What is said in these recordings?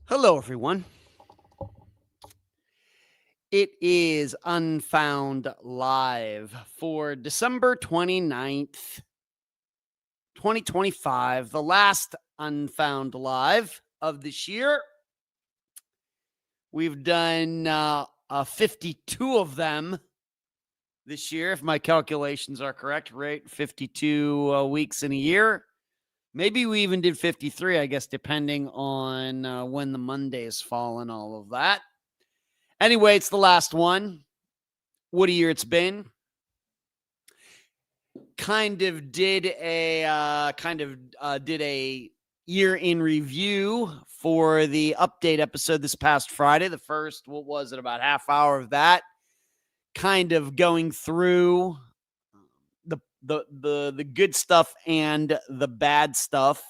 Hello, everyone. It is Unfound Live for December 29th, 2025, the last Unfound Live of this year. We've done 52 of them this year, if my calculations are correct, right? 52 weeks in a year. Maybe we even did 53, I guess, depending on when the Mondays fall and all of that. Anyway, it's the last one. What a year it's been. Did a year in review for the update episode this past Friday. The first, what was it, about half hour of that, kind of going through the good stuff and the bad stuff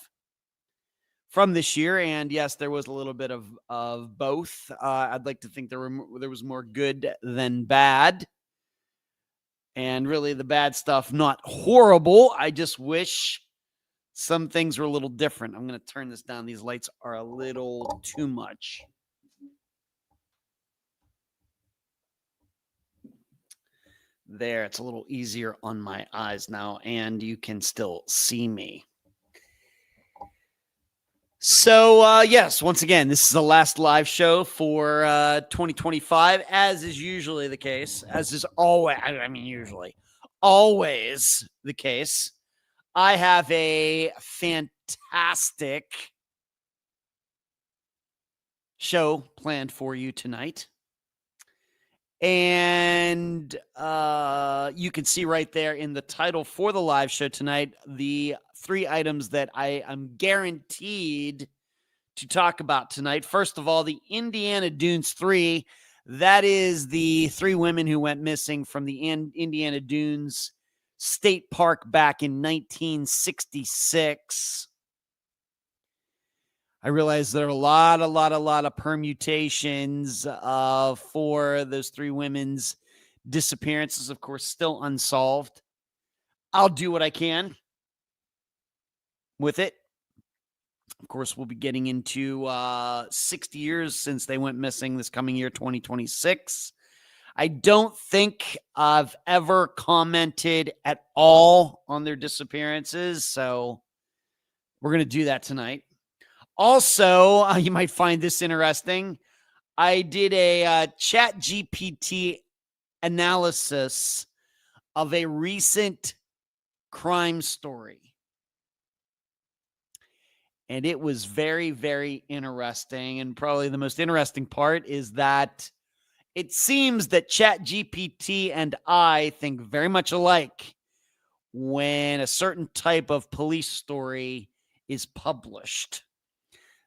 from this year. And yes, there was a little bit of both. I'd like to think there was more good than bad. And really, the bad stuff, not horrible. I just wish some things were a little different. I'm going to turn this down. These lights are a little too much. There, it's a little easier on my eyes now, and you can still see me. So, yes, once again, this is the last live show for 2025, as is usually the case, as is always, always the case. I have a fantastic show planned for you tonight. And you can see right there in the title for the live show tonight, the 3 items that I am guaranteed to talk about tonight. First of all, the Indiana Dunes 3. That is the 3 women who went missing from the Indiana Dunes State Park back in 1966. I realize there are a lot of permutations for those 3 women's disappearances, of course, still unsolved. I'll do what I can with it. Of course, we'll be getting into 60 years since they went missing this coming year, 2026. I don't think I've ever commented at all on their disappearances, so we're going to do that tonight. Also, you might find this interesting. I did a ChatGPT analysis of a recent crime story. And it was very, very interesting. And probably the most interesting part is that it seems that ChatGPT and I think very much alike when a certain type of police story is published.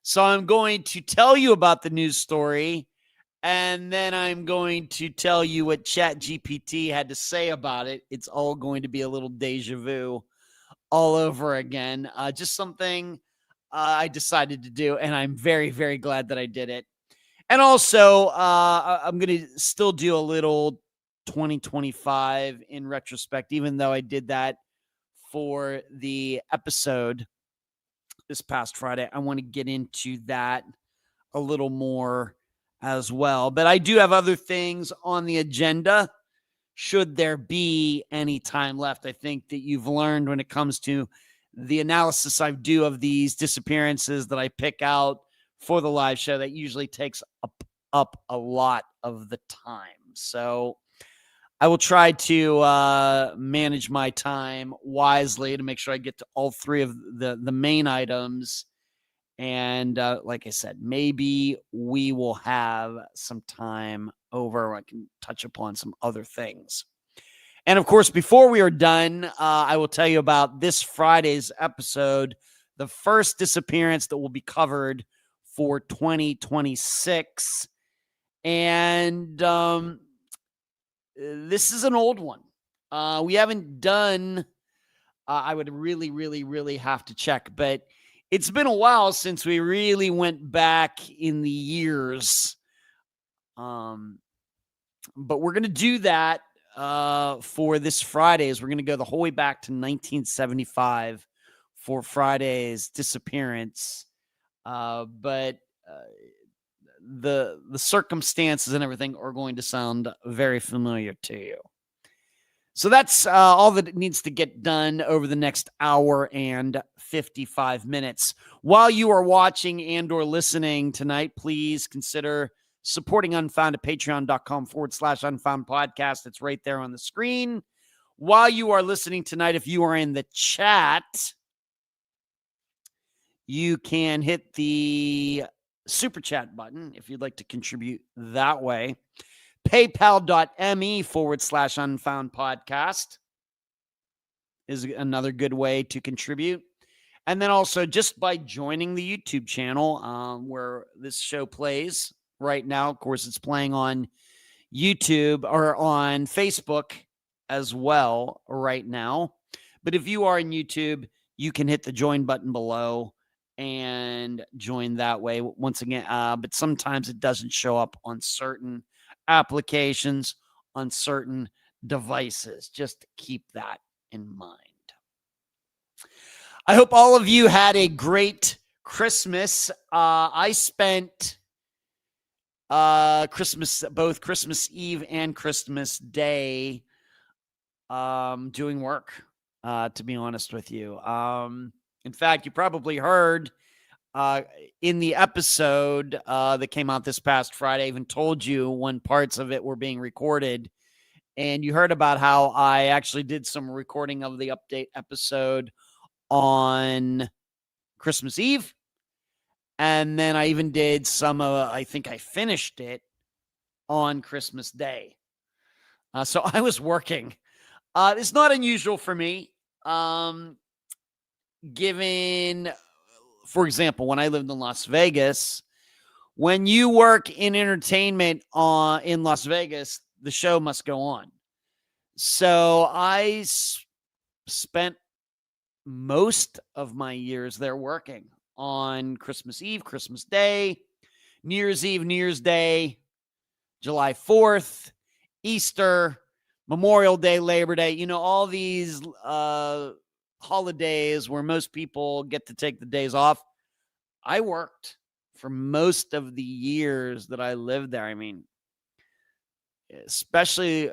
So I'm going to tell you about the news story, and then I'm going to tell you what ChatGPT had to say about it. It's all going to be a little deja vu all over again. Just something I decided to do, and I'm very, very glad that I did it. And also, I'm going to still do a little 2025 in retrospect, even though I did that for the episode this past Friday. I want to get into that a little more as well. But I do have other things on the agenda, should there be any time left. I think that you've learned when it comes to the analysis I do of these disappearances that I pick out for the live show, that usually takes up a lot of the time. So I will try to manage my time wisely to make sure I get to all 3 of the main items. And like I said, maybe we will have some time over where I can touch upon some other things. And of course, before we are done, I will tell you about this Friday's episode, the first disappearance that will be covered for 2026. And this is an old one. We haven't done, I would really have to check, but it's been a while since we really went back in the years. But we're going to do that for this Friday's. We're going to go the whole way back to 1975 for Friday's disappearance. But the circumstances and everything are going to sound very familiar to you. So that's all that needs to get done over the next hour and 55 minutes. While you are watching and or listening tonight, please consider supporting Unfound at patreon.com/Unfound podcast. It's right there on the screen. While you are listening tonight, if you are in the chat, you can hit the super chat button if you'd like to contribute that way. PayPal.me/Unfound podcast is another good way to contribute. And then also just by joining the YouTube channel where this show plays right now. Of course, it's playing on YouTube or on Facebook as well right now. But if you are on YouTube, you can hit the join button below and join that way once again. But sometimes it doesn't show up on certain applications, on certain devices. Just keep that in mind. I hope all of you had a great Christmas. I spent both Christmas Eve and Christmas Day doing work, to be honest with you. In fact, you probably heard in the episode that came out this past Friday, I even told you when parts of it were being recorded. And you heard about how I actually did some recording of the update episode on Christmas Eve. And then I even did some I think I finished it on Christmas Day. So I was working. It's not unusual for me. Given, for example, when I lived in Las Vegas, when you work in entertainment in Las Vegas, the show must go on. So I spent most of my years there working on Christmas Eve, Christmas Day, New Year's Eve, New Year's Day, July 4th, Easter, Memorial Day, Labor Day, all these holidays where most people get to take the days off. I worked for most of the years that I lived there. I mean, especially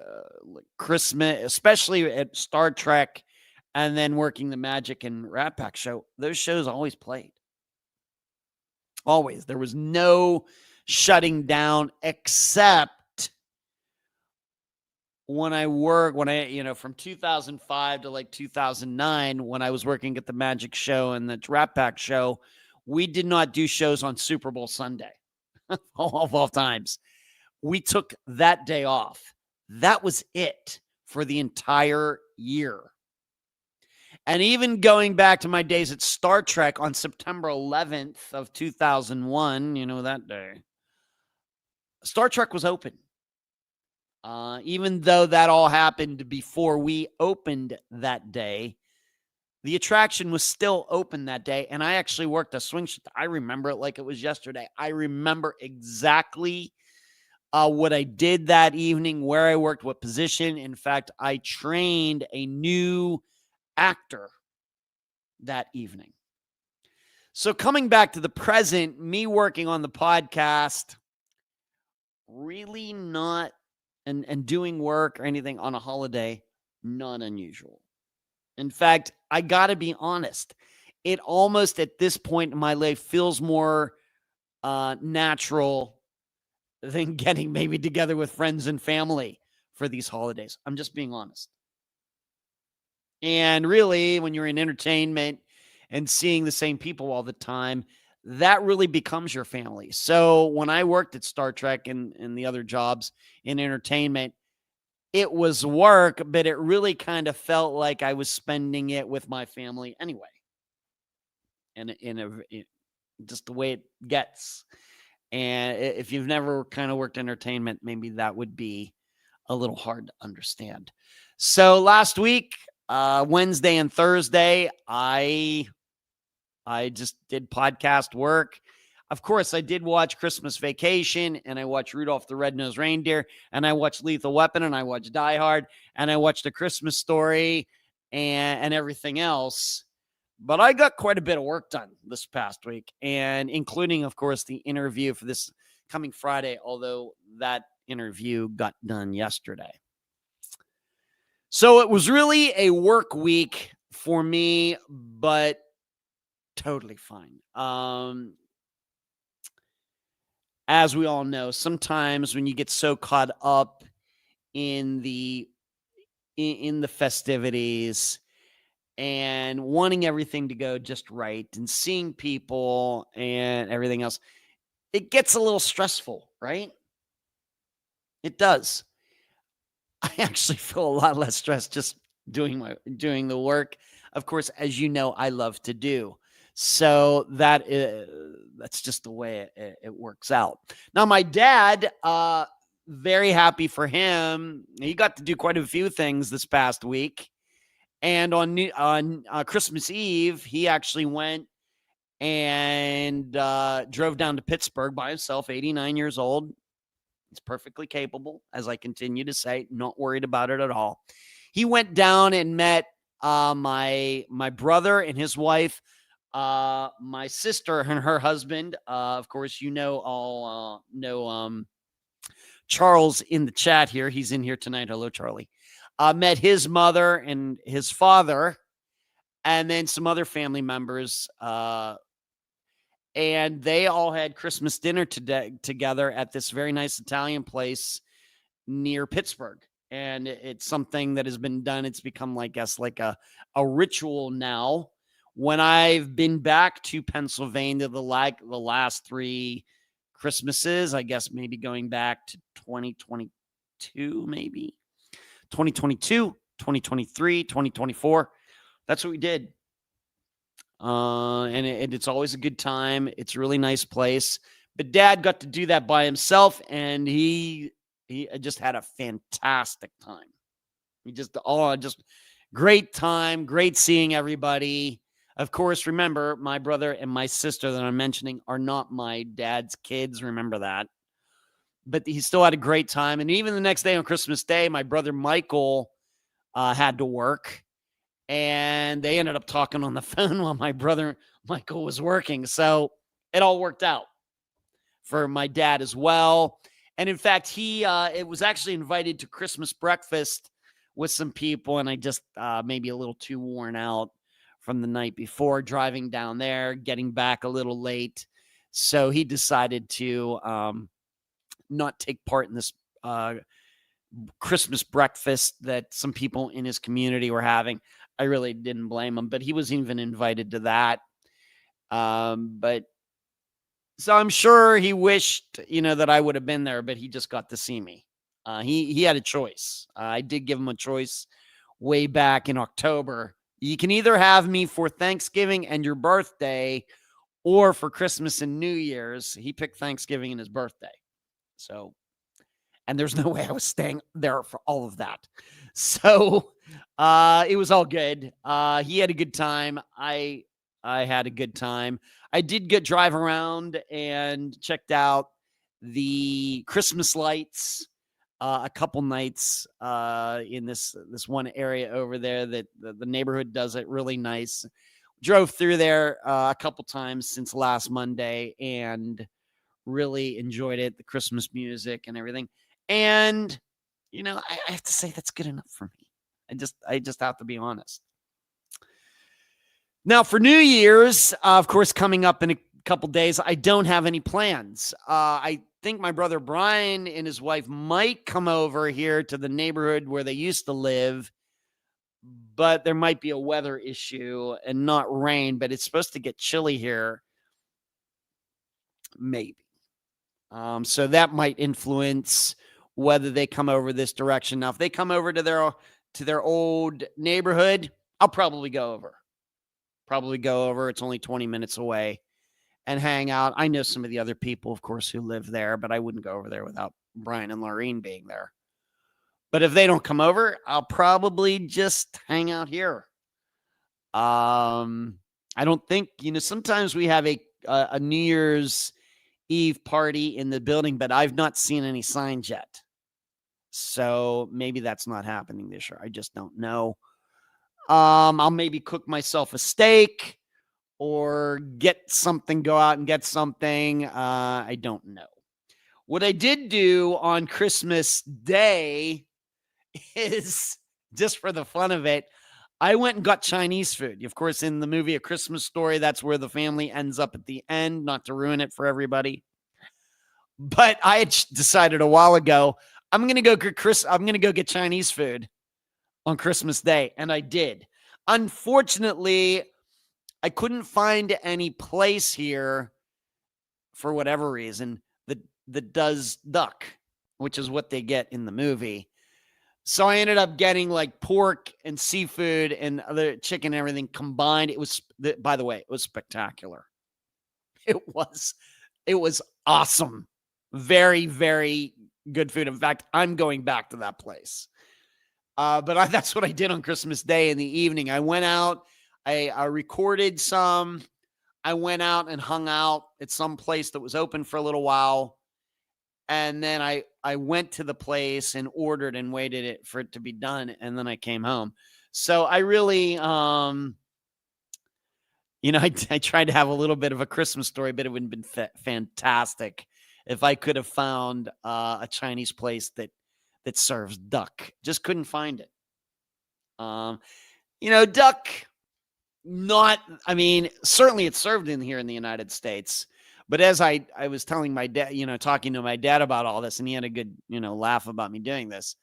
Christmas, especially at Star Trek, and then working the Magic and Rat Pack show. Those shows always played. Always. There was no shutting down except when from 2005 to like 2009, when I was working at the Magic show and the Rat Pack show, we did not do shows on Super Bowl Sunday of all times. We took that day off. That was it for the entire year. And even going back to my days at Star Trek on September 11th of 2001, that day, Star Trek was open. Even though that all happened before we opened that day, the attraction was still open that day. And I actually worked a swing shift. I remember it like it was yesterday. I remember exactly what I did that evening, where I worked, what position. In fact, I trained a new actor that evening. So coming back to the present, me working on the podcast, really not, and doing work or anything on a holiday, not unusual. In fact, I got to be honest, it almost at this point in my life feels more natural than getting maybe together with friends and family for these holidays. I'm just being honest. And really, when you're in entertainment and seeing the same people all the time, that really becomes your family. So when I worked at Star Trek and the other jobs in entertainment, it was work, but it really kind of felt like I was spending it with my family anyway. And just the way it gets. And if you've never kind of worked entertainment, maybe that would be a little hard to understand. So last week, Wednesday and Thursday, I just did podcast work. Of course, I did watch Christmas Vacation, and I watched Rudolph the Red-Nosed Reindeer, and I watched Lethal Weapon, and I watched Die Hard, and I watched A Christmas Story, and everything else. But I got quite a bit of work done this past week, and including, of course, the interview for this coming Friday, although that interview got done yesterday. So it was really a work week for me, but totally fine. As we all know, sometimes when you get so caught up in the festivities and wanting everything to go just right and seeing people and everything else, it gets a little stressful, right? It does. I actually feel a lot less stressed just doing the work. Of course, as you know, I love to do. So that's just the way it works out. Now, my dad, very happy for him. He got to do quite a few things this past week. And on Christmas Eve, he actually went and drove down to Pittsburgh by himself, 89 years old. He's perfectly capable, as I continue to say, not worried about it at all. He went down and met my brother and his wife, my sister and her husband. Of course, you know, all know Charles in the chat here. He's in here tonight. Hello, Charlie. Met his mother and his father, and then some other family members. And they all had Christmas dinner together at this very nice Italian place near Pittsburgh. And it's something that has been done. It's become, I guess, like a ritual now. When I've been back to Pennsylvania the last 3 Christmases, I guess maybe going back to 2022, maybe 2022, 2023, 2024. That's what we did. And it's always a good time. It's a really nice place. But Dad got to do that by himself, and he just had a fantastic time. He just great time, great seeing everybody. Of course, remember, my brother and my sister that I'm mentioning are not my dad's kids. Remember that. But he still had a great time. And even the next day on Christmas Day, my brother Michael had to work. And they ended up talking on the phone while my brother Michael was working. So it all worked out for my dad as well. And in fact, he it was actually invited to Christmas breakfast with some people. And I just maybe a little too worn out from the night before driving down there, getting back a little late. So he decided to not take part in this Christmas breakfast that some people in his community were having. I really didn't blame him, but he was even invited to that. But so I'm sure he wished, that I would have been there, but he just got to see me. He had a choice. I did give him a choice way back in October. You can either have me for Thanksgiving and your birthday or for Christmas and New Year's. He picked Thanksgiving and his birthday. So, and there's no way I was staying there for all of that. So it was all good. He had a good time. I had a good time. I did drive around and checked out the Christmas lights a couple nights in this one area over there that the neighborhood does it really nice. Drove through there a couple times since last Monday and really enjoyed it, the Christmas music and everything. And, I have to say that's good enough for me. I just have to be honest. Now, for New Year's, of course, coming up in a couple days, I don't have any plans. I think my brother Brian and his wife might come over here to the neighborhood where they used to live, but there might be a weather issue and not rain, but it's supposed to get chilly here. Maybe. So that might influence whether they come over this direction. Now, if they come over to their old neighborhood, I'll probably go over. It's only 20 minutes away and hang out. I know some of the other people, of course, who live there, but I wouldn't go over there without Brian and Laureen being there. But if they don't come over, I'll probably just hang out here. I don't think, sometimes we have a New Year's Eve party in the building, but I've not seen any signs yet. So maybe that's not happening this year. I just don't know. I'll maybe cook myself a steak or go out and get something. I don't know. What I did do on Christmas Day is, just for the fun of it, I went and got Chinese food. Of course, in the movie A Christmas Story, that's where the family ends up at the end, not to ruin it for everybody. But I had decided a while ago, I'm going to go get Chinese food on Christmas Day, and I did. Unfortunately, I couldn't find any place here for whatever reason that does duck, which is what they get in the movie. So I ended up getting like pork and seafood and other chicken and everything combined. It was, by the way, it was spectacular. It was awesome. Very, very good food. In fact, I'm going back to that place. But that's what I did on Christmas Day in the evening. I went out, I recorded some. I went out and hung out at some place that was open for a little while. And then I went to the place and ordered and waited it for it to be done. And then I came home. So I really, I tried to have a little bit of a Christmas Story, but it would have been fantastic if I could have found a Chinese place that serves duck. Just couldn't find it. Duck, certainly it's served in here in the United States. But as I was telling my dad, talking to my dad about all this, and he had a good, laugh about me doing this.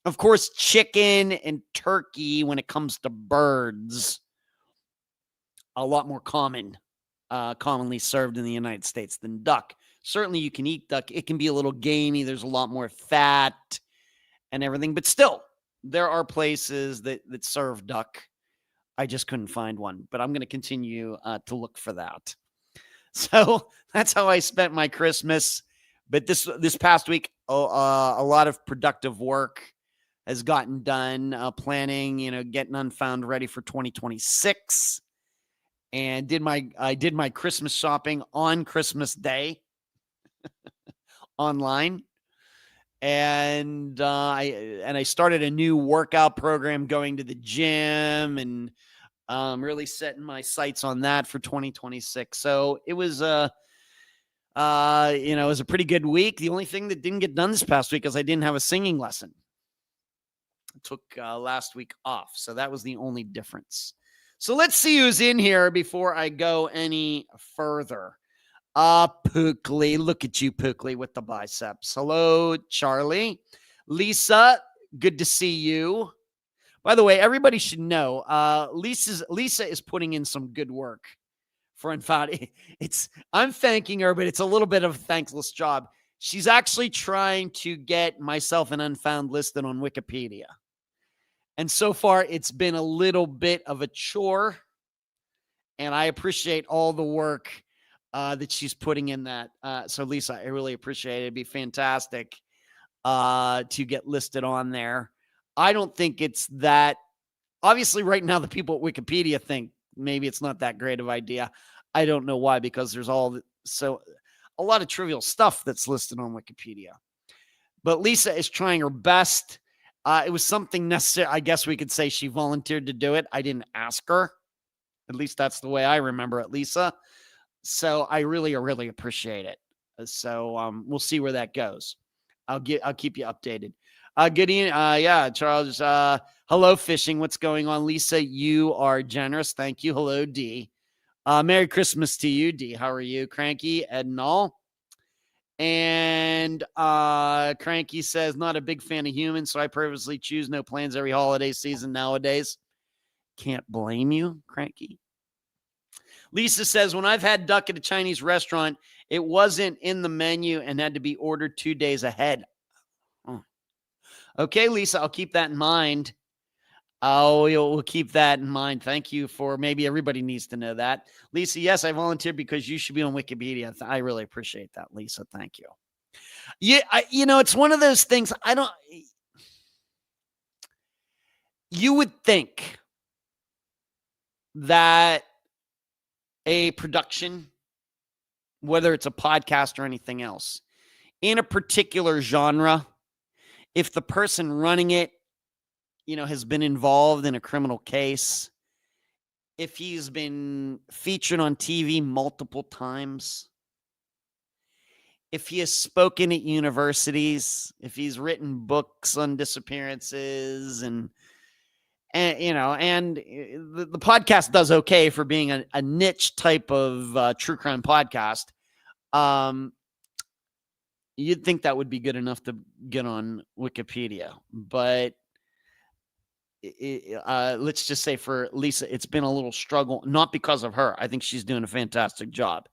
Of course, chicken and turkey, when it comes to birds, a lot more commonly served in the United States than duck. Certainly you can eat duck. It can be a little gamey. There's a lot more fat and everything, but still there are places that serve duck. I just couldn't find one, but I'm going to continue to look for that. So that's how I spent my Christmas. But this past week, a lot of productive work has gotten done, planning, getting Unfound ready for 2026. And I did my Christmas shopping on Christmas Day online. And I started a new workout program, going to the gym, and really setting my sights on that for 2026. So it was it was a pretty good week. The only thing that didn't get done this past week is I didn't have a singing lesson. I took last week off, so that was the only difference. So let's see who's in here before I go any further. Pookley, look at you, Pookley, with the biceps. Hello, Charlie. Lisa, good to see you. By the way, everybody should know, Lisa is putting in some good work for Unfound. I'm thanking her, but it's a little bit of a thankless job. She's actually trying to get myself and Unfound listed on Wikipedia. And so far, it's been a little bit of a chore. And I appreciate all the work that she's putting in that. So, Lisa, I really appreciate it. It'd be fantastic to get listed on there. I don't think it's that. Obviously, right now, the people at Wikipedia think maybe it's not that great of an idea. I don't know why, because there's a lot of trivial stuff that's listed on Wikipedia. But Lisa is trying her best. It was something necessary. I guess we could say she volunteered to do it. I didn't ask her. At least that's the way I remember it, Lisa. So I really, really appreciate it. So we'll see where that goes. I'll keep you updated. Good evening. Yeah, Charles. Hello, fishing. What's going on? Lisa, you are generous. Thank you. Hello, D. Merry Christmas to you, D. How are you? Cranky, Ed and all. And Cranky says, not a big fan of humans, so I purposely choose no plans every holiday season nowadays. Can't blame you, Cranky. Lisa says, when I've had duck at a Chinese restaurant, it wasn't in the menu and had to be ordered 2 days ahead. Oh. Okay, Lisa, I'll keep that in mind. We'll keep that in mind. Thank you for, maybe everybody needs to know that. Lisa, yes, I volunteered because you should be on Wikipedia. I really appreciate that, Lisa. Thank you. Yeah, it's one of those things. You would think that a production, whether it's a podcast or anything else, in a particular genre, if the person running it, has been involved in a criminal case, if he's been featured on TV multiple times, if he has spoken at universities, if he's written books on disappearances, and the podcast does okay for being a niche type of true crime podcast. Um, you'd think that would be good enough to get on Wikipedia, but let's just say for Lisa, it's been a little struggle, not because of her. I think she's doing a fantastic job.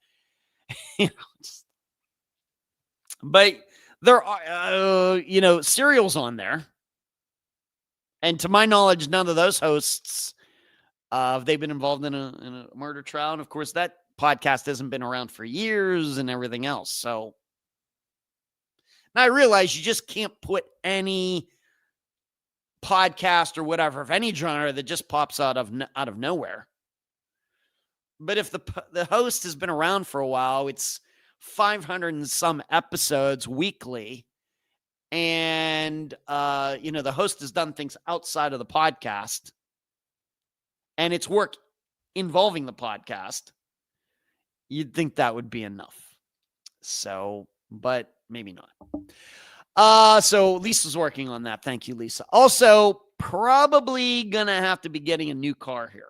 But there are, serials on there. And to my knowledge, none of those hosts, they've been involved in a murder trial. And of course, that podcast hasn't been around for years and everything else. So now I realize you just can't put any podcast or whatever of any genre that just pops out of nowhere. But if the host has been around for a while, it's 500 and some episodes weekly. And, the host has done things outside of the podcast, and it's work involving the podcast. You'd think that would be enough. So, but maybe not. So Lisa's working on that. Thank you, Lisa. Also, probably going to have to be getting a new car here.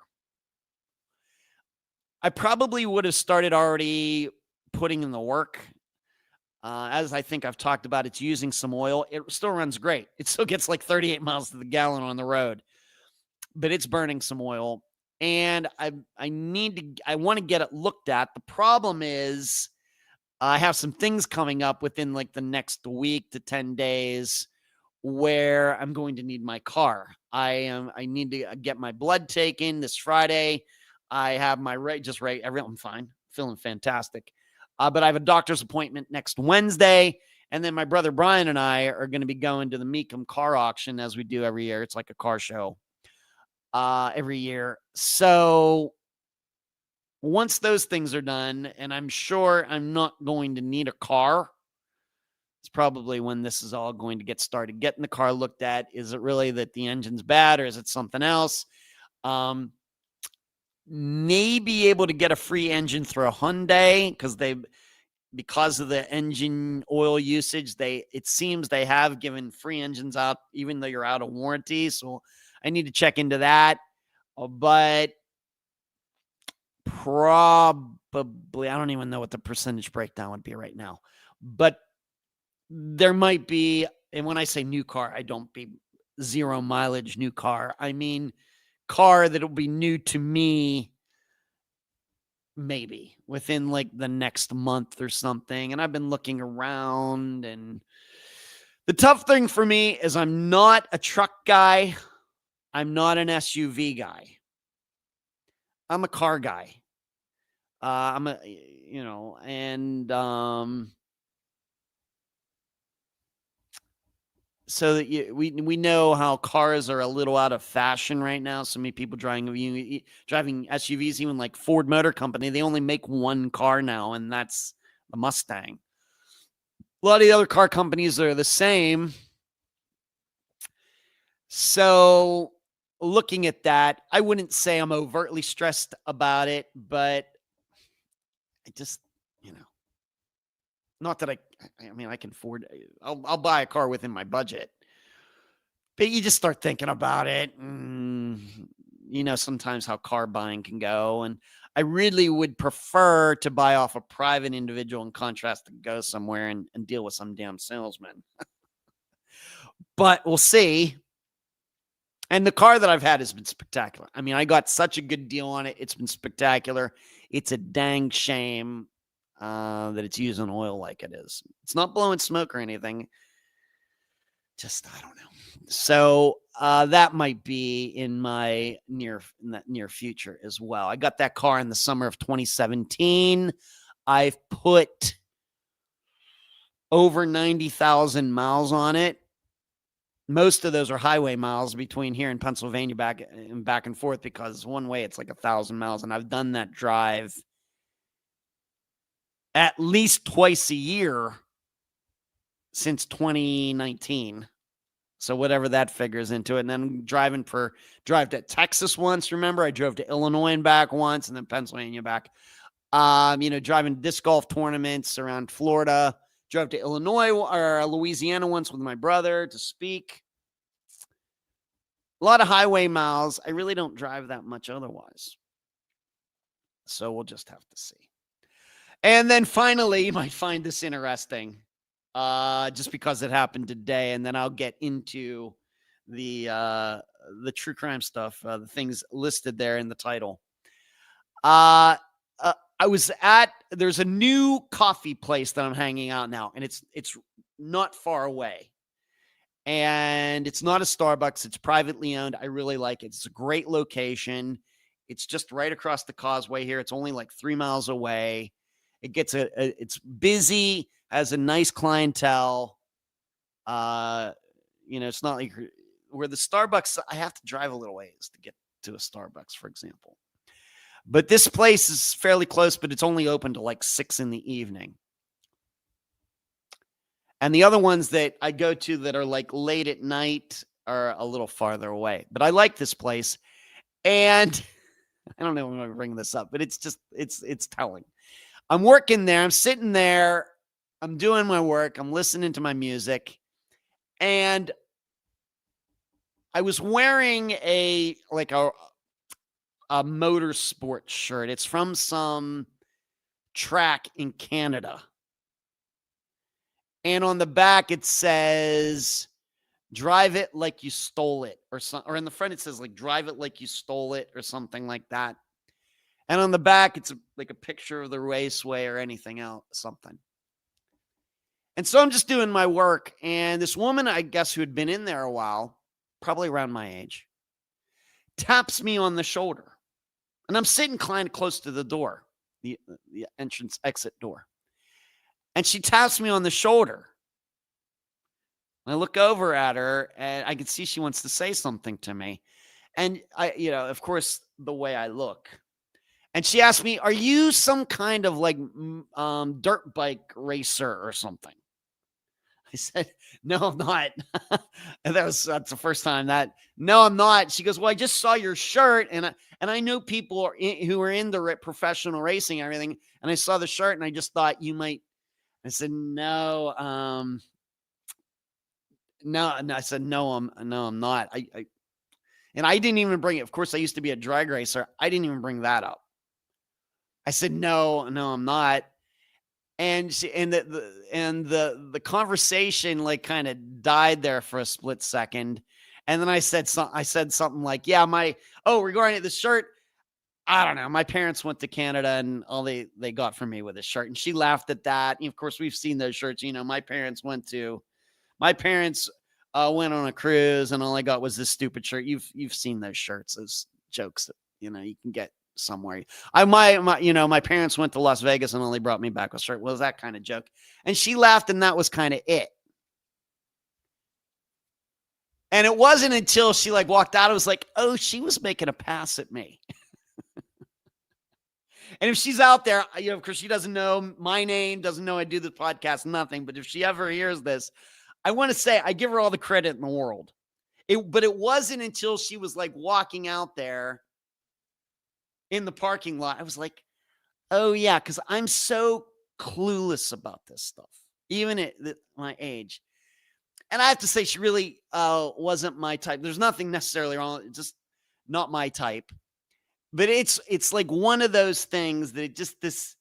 I probably would have started already putting in the work. As I think I've talked about, it's using some oil. It still runs great. It still gets like 38 miles to the gallon on the road, but it's burning some oil. And I want to get it looked at. The problem is I have some things coming up within like the next week to 10 days where I'm going to need my car. I need to get my blood taken this Friday. I have my I'm fine, feeling fantastic. But I have a doctor's appointment next Wednesday. And then my brother Brian and I are going to be going to the Meekum car auction as we do every year. It's like a car show every year. So once those things are done, and I'm sure I'm not going to need a car, it's probably when this is all going to get started. Getting the car looked at. Is it really that the engine's bad, or is it something else? May be able to get a free engine through a Hyundai because of the engine oil usage. It seems they have given free engines out even though you're out of warranty. So I need to check into that. But probably, I don't even know what the percentage breakdown would be right now. But there might be, and when I say new car, I don't mean 0 mileage new car. I mean car that'll be new to me maybe within like the next month or something. And I've been looking around, and the tough thing for me is I'm not a truck guy. I'm not an SUV guy. I'm a car guy. So that we know how cars are a little out of fashion right now. So many people driving SUVs, even like Ford Motor Company, they only make one car now, and that's the Mustang. A lot of the other car companies are the same. So looking at that, I wouldn't say I'm overtly stressed about it, but I just, not that I can afford, I'll buy a car within my budget, but you just start thinking about it. Sometimes how car buying can go. And I really would prefer to buy off a private individual in contrast to go somewhere and deal with some damn salesman. But we'll see. And the car that I've had has been spectacular. I mean, I got such a good deal on it. It's been spectacular. It's a dang shame that it's using oil like it is. It's not blowing smoke or anything. Just, I don't know. So that might be in that near future as well. I got that car in the summer of 2017. I've put over 90,000 miles on it. Most of those are highway miles between here and Pennsylvania back and forth, because one way it's like 1,000 miles. And I've done that drive at least twice a year since 2019. So whatever that figures into it. And then drive to Texas once. Remember, I drove to Illinois and back once, and then Pennsylvania back. Driving disc golf tournaments around Florida, Drove to Illinois or Louisiana once with my brother to speak. A lot of highway miles. I really don't drive that much otherwise. So we'll just have to see. And then finally, you might find this interesting, just because it happened today, and then I'll get into the true crime stuff, the things listed there in the title. I was there's a new coffee place that I'm hanging out now, and it's not far away. And it's not a Starbucks. It's privately owned. I really like it. It's a great location. It's just right across the causeway here. It's only like 3 miles away. It gets it's busy, has a nice clientele. It's not like where the Starbucks, I have to drive a little ways to get to a Starbucks, for example. But this place is fairly close, but it's only open till like 6 in the evening. And the other ones that I go to that are like late at night are a little farther away. But I like this place. And I don't know if I'm going to bring this up, but it's telling. I'm working there. I'm sitting there. I'm doing my work. I'm listening to my music. And I was wearing a motorsport shirt. It's from some track in Canada. And on the back, it says, drive it like you stole it, or in the front, it says like, drive it like you stole it, or something like that. And on the back, it's like a picture of the raceway or anything else, something. And so I'm just doing my work. And this woman, I guess, who had been in there a while, probably around my age, taps me on the shoulder. And I'm sitting kind of close to the door, the entrance exit door. And she taps me on the shoulder. And I look over at her, and I can see she wants to say something to me. And of course, the way I look. And she asked me, "Are you some kind of like dirt bike racer or something?" I said, "No, I'm not." And that's the first time that. No, I'm not. She goes, "Well, I just saw your shirt, and I know people who are into professional racing and everything, and I saw the shirt, and I just thought you might." I said, "No, no." And I said, "No, I'm not." And I didn't even bring it. Of course, I used to be a drag racer. I didn't even bring that up. I said, "No, I'm not." And the conversation like kind of died there for a split second. And then I said something like, "Yeah, regarding this shirt, I don't know. My parents went to Canada, and all they got from me with this shirt." And she laughed at that. And of course, we've seen those shirts. My parents went on a cruise, and all I got was this stupid shirt. You've seen those shirts, those jokes that you can get somewhere. My parents went to Las Vegas, and only brought me back a shirt. Was that kind of joke? And she laughed, and that was kind of it. And it wasn't until she like walked out, I was like, oh, she was making a pass at me. And if she's out there, of course, she doesn't know my name, doesn't know I do this podcast, nothing. But if she ever hears this, I want to say I give her all the credit in the world. But it wasn't until she was like walking out there in the parking lot, I was like, oh, yeah, because I'm so clueless about this stuff, even at my age. And I have to say, she really wasn't my type. There's nothing necessarily wrong. It's just not my type. But it's like one of those things that this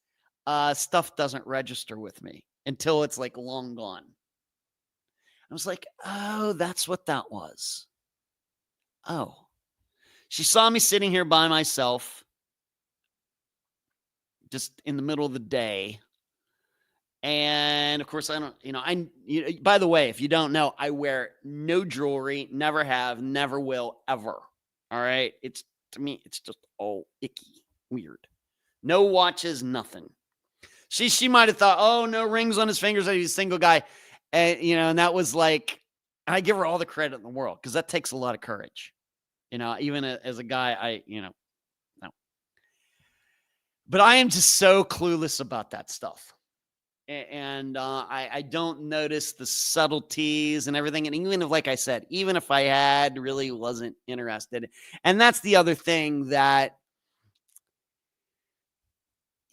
stuff doesn't register with me until it's like long gone. I was like, oh, that's what that was. Oh, she saw me sitting here by myself, just in the middle of the day. And of course, I don't, by the way, if you don't know, I wear no jewelry, never have, never will, ever. All right. To me, it's just all icky, weird. No watches, nothing. She might have thought, oh, no rings on his fingers. He's a single guy. And, and that was like, I give her all the credit in the world because that takes a lot of courage. Even as a guy, no. But I am just so clueless about that stuff. And I don't notice the subtleties and everything. And even if, like I said, even if I had, really wasn't interested. And that's the other thing that,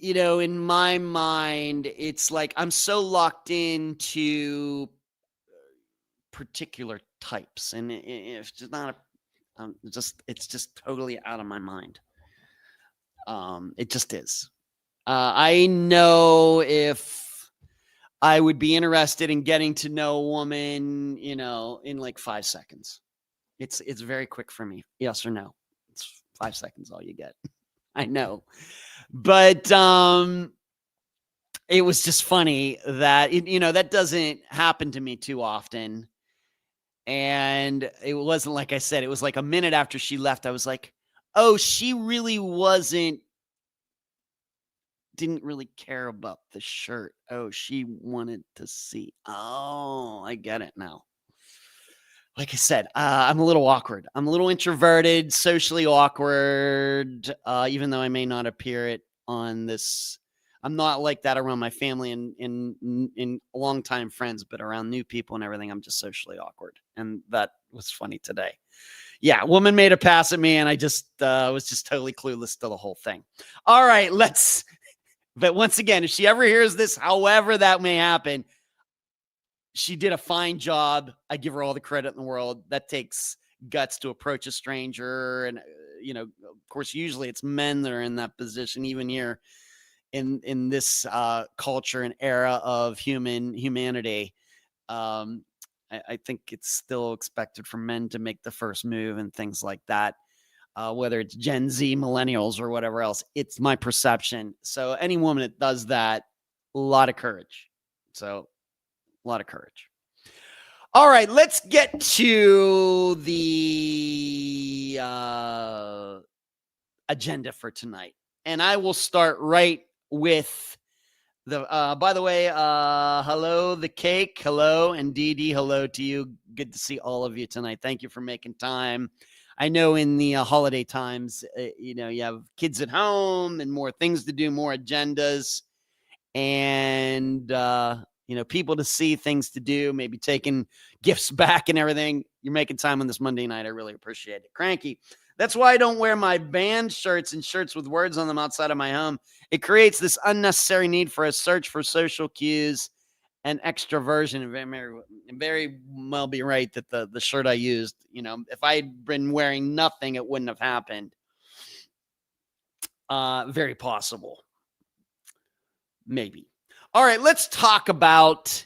in my mind, it's like I'm so locked into particular types, and it's just not it's just totally out of my mind. It just is. I know if I would be interested in getting to know a woman, in like 5 seconds. It's very quick for me. Yes or no. It's 5 seconds all you get. I know. But it was just funny that that doesn't happen to me too often. And it wasn't like I said, it was like a minute after she left, I was like, "Oh, she really didn't really care about the shirt. Oh, she wanted to see. Oh, I get it now." Like I said, I'm a little awkward. I'm a little introverted, socially awkward, even though I may not appear it on this. I'm not like that around my family and longtime friends, but around new people and everything, I'm just socially awkward. And that was funny today. Yeah, woman made a pass at me, and I just was just totally clueless to the whole thing. All right, but once again, if she ever hears this, however that may happen, she did a fine job. I give her all the credit in the world. That takes guts to approach a stranger. And, of course, usually it's men that are in that position, even here in this culture and era of humanity. I think it's still expected for men to make the first move and things like that. Whether it's Gen Z, millennials, or whatever else, it's my perception. So any woman that does that, a lot of courage. So a lot of courage. All right, let's get to the agenda for tonight. And I will start right with by the way, hello, the cake. Hello, and Dee Dee, hello to you. Good to see all of you tonight. Thank you for making time. I know in the holiday times, you have kids at home and more things to do, more agendas, and people to see, things to do, maybe taking gifts back and everything. You're making time on this Monday night. I really appreciate it. Cranky. That's why I don't wear my band shirts and shirts with words on them outside of my home. It creates this unnecessary need for a search for social cues and extroversion. And very well be right that the shirt I used, if I had been wearing nothing, it wouldn't have happened. Very possible. Maybe. All right, let's talk about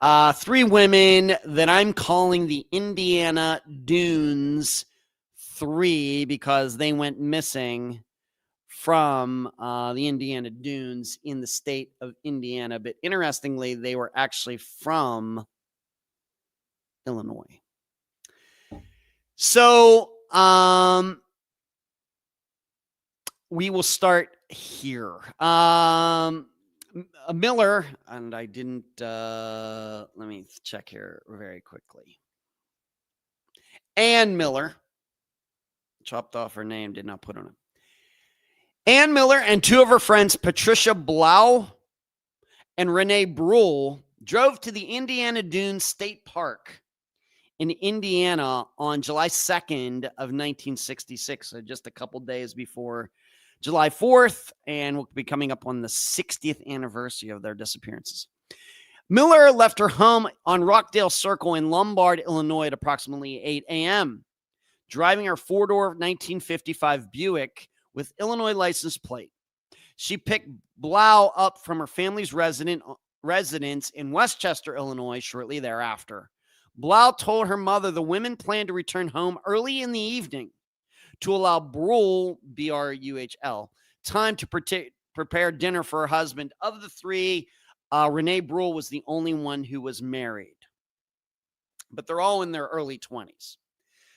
3 women that I'm calling the Indiana Dunes 3 because they went missing from the Indiana Dunes in the state of Indiana. But interestingly, they were actually from Illinois. So we will start here. Miller, and I didn't, let me check here very quickly. Ann Miller, chopped off her name, did not put on it. Ann Miller and 2 of her friends, Patricia Blau and Renee Bruhl, drove to the Indiana Dunes State Park in Indiana on July 2nd of 1966, so just a couple days before July 4th, and we'll be coming up on the 60th anniversary of their disappearances. Miller left her home on Rockdale Circle in Lombard, Illinois at approximately 8 a.m., driving her 4-door 1955 Buick with Illinois license plate. She picked Blau up from her family's residence in Westchester, Illinois, shortly thereafter. Blau told her mother the women planned to return home early in the evening to allow Bruhl, B-R-U-H-L, time to prepare dinner for her husband. Of the 3, Renee Bruhl was the only one who was married. But they're all in their early 20s.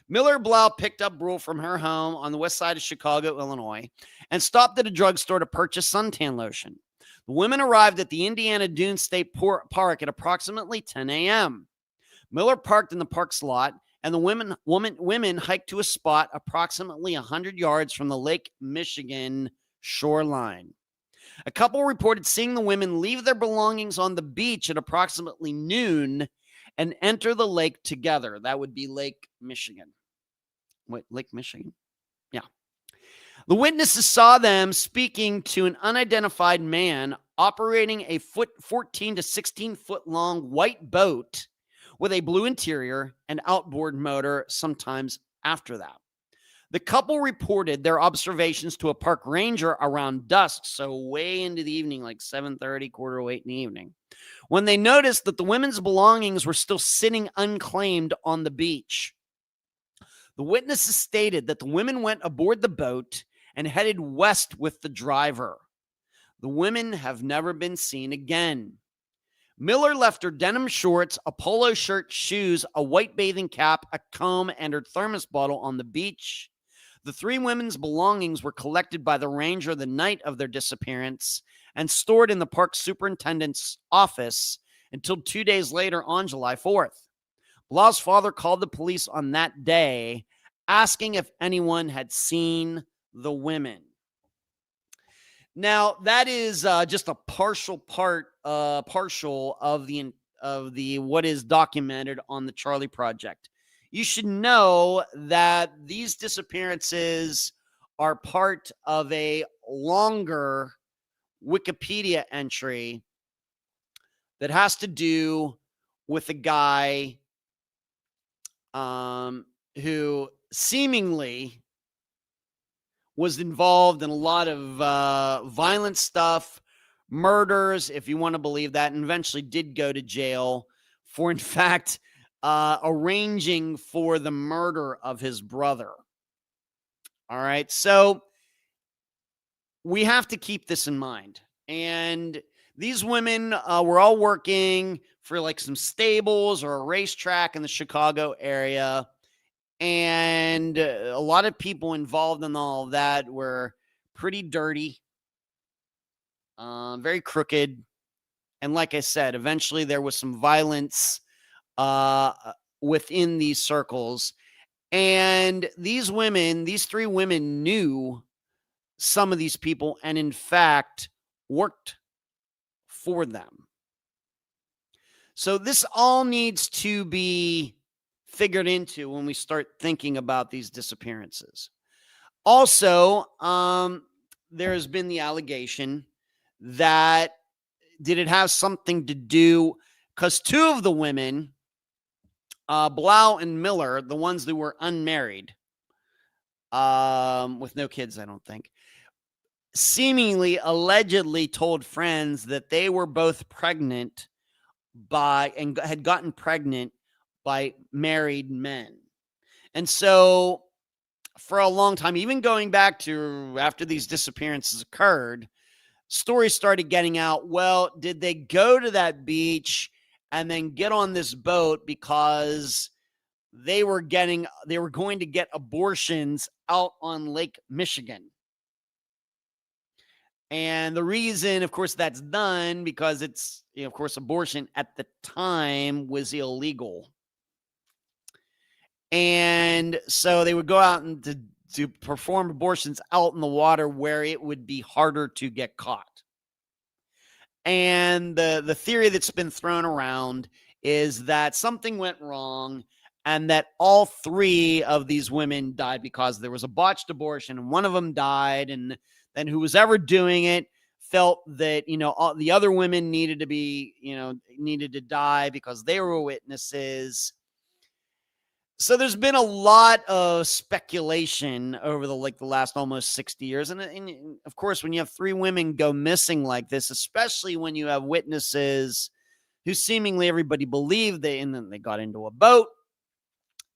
Miller Blau picked up Bruhl from her home on the west side of Chicago, Illinois, and stopped at a drugstore to purchase suntan lotion. The women arrived at the Indiana Dunes State Park at approximately 10 a.m. Miller parked in the park's lot, and the women hiked to a spot approximately 100 yards from the Lake Michigan shoreline. A couple reported seeing the women leave their belongings on the beach at approximately noon and enter the lake together. That would be Lake Michigan. Wait, Lake Michigan? Yeah. The witnesses saw them speaking to an unidentified man operating a 14 to 16 foot long white boat with a blue interior and outboard motor sometimes after that. The couple reported their observations to a park ranger around dusk, so way into the evening, like 7:30, quarter to 8 in the evening, when they noticed that the women's belongings were still sitting unclaimed on the beach. The witnesses stated that the women went aboard the boat and headed west with the driver. The women have never been seen again. Miller left her denim shorts, a polo shirt, shoes, a white bathing cap, a comb, and her thermos bottle on the beach. The three women's belongings were collected by the ranger the night of their disappearance and stored in the park superintendent's office until 2 days later on July 4th. Blau's father called the police on that day, asking if anyone had seen the women. Now, that is just a partial of the what is documented on the Charlie Project. You should know that these disappearances are part of a longer Wikipedia entry that has to do with a guy who seemingly was involved in a lot of violent stuff, murders, if you want to believe that, and eventually did go to jail for, in fact, arranging for the murder of his brother. All right, so we have to keep this in mind. And these women were all working for like some stables or a racetrack in the Chicago area. And a lot of people involved in all of that were pretty dirty, very crooked. And like I said, eventually there was some violence within these circles. And these three women knew some of these people and in fact worked for them. So this all needs to be figured into when we start thinking about these disappearances. Also, there has been the allegation that did it have something to do, because two of the women, Blau and Miller, the ones that were unmarried, with no kids, I don't think, seemingly allegedly told friends that they were both pregnant and had gotten pregnant by married men. And so for a long time, even going back to after these disappearances occurred, stories started getting out. Well, did they go to that beach and then get on this boat because they were going to get abortions out on Lake Michigan? And the reason, of course, that's done because it's, of course, abortion at the time was illegal. And so they would go out and to perform abortions out in the water where it would be harder to get caught. And the theory that's been thrown around is that something went wrong and that all three of these women died because there was a botched abortion and one of them died. And then who was ever doing it felt that, all the other women needed to die because they were witnesses. So there's been a lot of speculation over the last almost 60 years. And of course, when you have three women go missing like this, especially when you have witnesses who seemingly everybody believed and then they got into a boat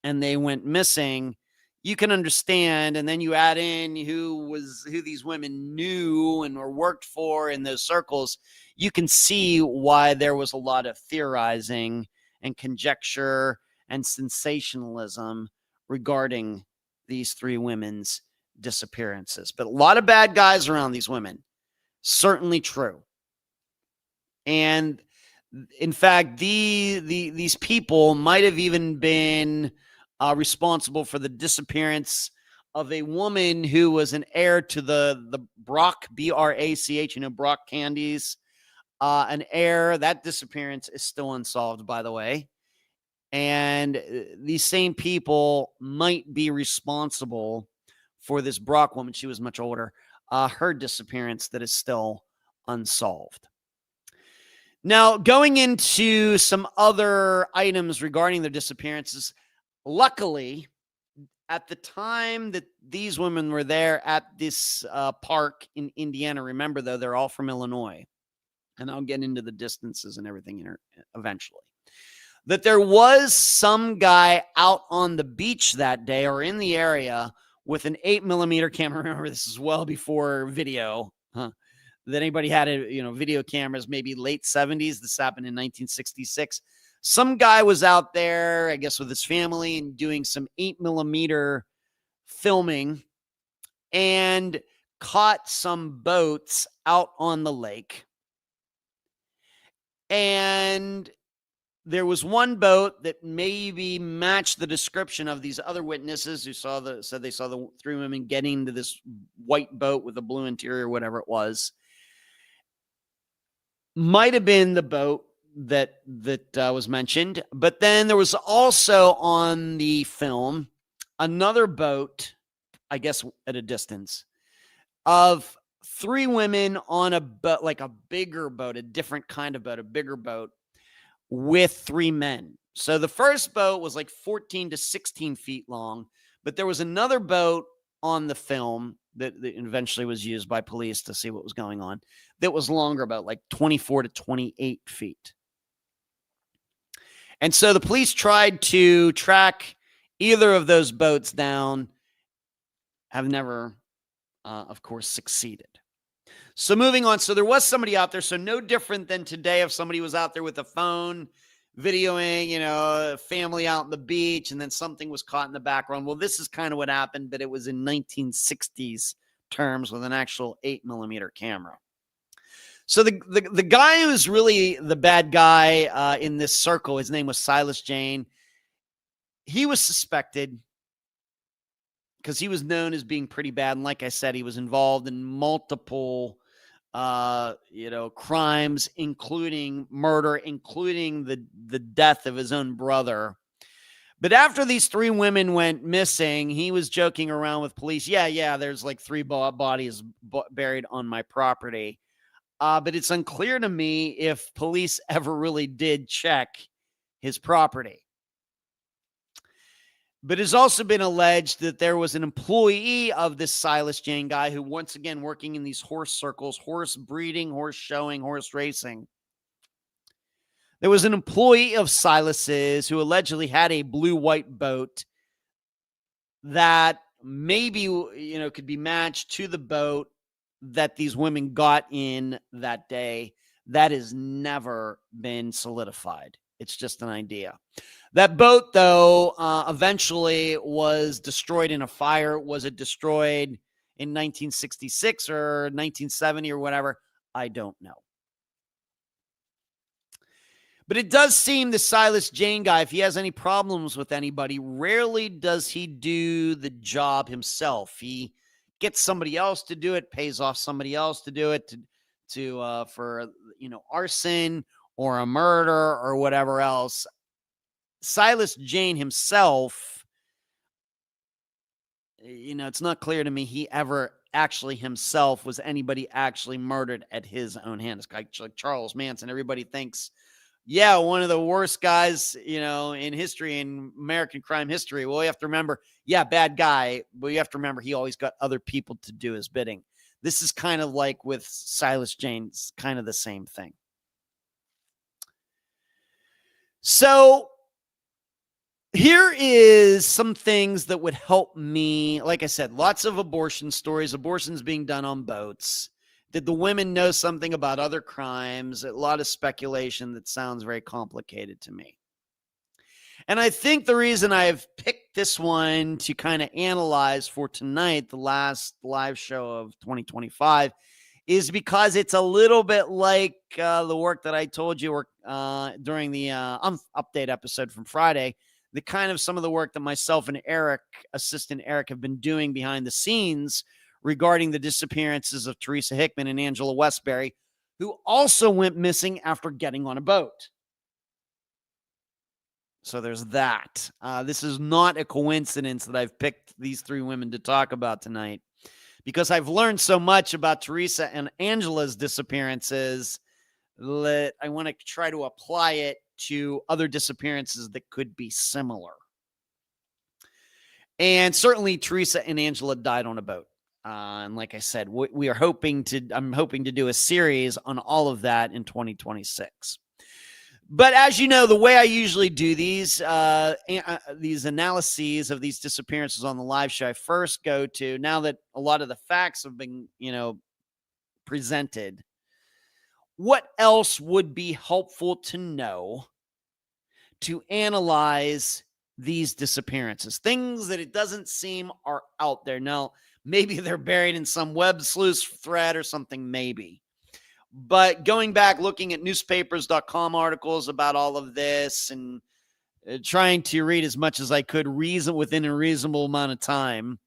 and they went missing, you can understand. And then you add in who these women knew and or worked for in those circles. You can see why there was a lot of theorizing and conjecture and sensationalism regarding these three women's disappearances. But a lot of bad guys around these women. Certainly true. And in fact, these people might have even been responsible for the disappearance of a woman who was an heir to the Brock, B-R-A-C-H, Brock candies. An heir. That disappearance is still unsolved, by the way. And these same people might be responsible for this Brock woman, she was much older, her disappearance that is still unsolved. Now, going into some other items regarding their disappearances, luckily, at the time that these women were there at this park in Indiana, remember, though, they're all from Illinois, and I'll get into the distances and everything eventually, that there was some guy out on the beach that day or in the area with an 8mm camera. Remember, this is well before video, that anybody had video cameras, maybe late 70s. This happened in 1966. Some guy was out there, I guess, with his family and doing some 8mm filming and caught some boats out on the lake. And there was one boat that maybe matched the description of these other witnesses who said they saw the three women getting into this white boat with a blue interior, whatever it was. Might have been the boat that was mentioned. But then there was also on the film another boat, I guess at a distance, of three women on a boat, like a bigger boat, a different kind of boat, a bigger boat with three men. So the first boat was like 14 to 16 feet long, but there was another boat on the film that eventually was used by police to see what was going on that was longer, about like 24 to 28 feet. And so the police tried to track either of those boats down, have never, of course, succeeded. So moving on. So there was somebody out there. So no different than today if somebody was out there with a phone videoing, a family out on the beach, and then something was caught in the background. Well, this is kind of what happened, but it was in 1960s terms with an actual 8mm camera. So the guy who was really the bad guy in this circle, his name was Silas Jane. He was suspected because he was known as being pretty bad. And like I said, he was involved in multiple crimes, including murder, including the death of his own brother. But after these three women went missing, he was joking around with police. Yeah, there's like three bodies buried on my property. But it's unclear to me if police ever really did check his property. But it's also been alleged that there was an employee of this Silas Jane guy who, once again, working in these horse circles, horse breeding, horse showing, horse racing. There was an employee of Silas's who allegedly had a blue-white boat that maybe, could be matched to the boat that these women got in that day. That has never been solidified. It's just an idea. That boat, though, eventually was destroyed in a fire. Was it destroyed in 1966 or 1970 or whatever? I don't know. But it does seem the Silas Jane guy, if he has any problems with anybody, rarely does he do the job himself. He gets somebody else to do it, pays off somebody else to do it for arson or a murder or whatever else. Silas Jane himself, it's not clear to me he ever actually himself was anybody actually murdered at his own hand. It's like Charles Manson. Everybody thinks, yeah, one of the worst guys, in history, in American crime history. Well, you have to remember, yeah, bad guy, but you have to remember he always got other people to do his bidding. This is kind of like with Silas Jane, it's kind of the same thing. So here is some things that would help me. Like I said, lots of abortion stories, abortions being done on boats. Did the women know something about other crimes? A lot of speculation that sounds very complicated to me. And I think the reason I've picked this one to kind of analyze for tonight, the last live show of 2025, is because it's a little bit like the work that I told you during the update episode from Friday, the kind of some of the work that myself and assistant Eric, have been doing behind the scenes regarding the disappearances of Teresa Hickman and Angela Westbury, who also went missing after getting on a boat. So there's that. This is not a coincidence that I've picked these three women to talk about tonight, because I've learned so much about Teresa and Angela's disappearances that I want to try to apply it to other disappearances that could be similar. And certainly Teresa and Angela died on a boat. And like I said, I'm hoping to do a series on all of that in 2026. But as you know, the way I usually do these analyses of these disappearances on the live show, I first go to, now that a lot of the facts have been, presented, what else would be helpful to know to analyze these disappearances? Things that it doesn't seem are out there. Now, maybe they're buried in some web sleuth thread or something, maybe. But going back, looking at newspapers.com articles about all of this and trying to read as much as I could within a reasonable amount of time,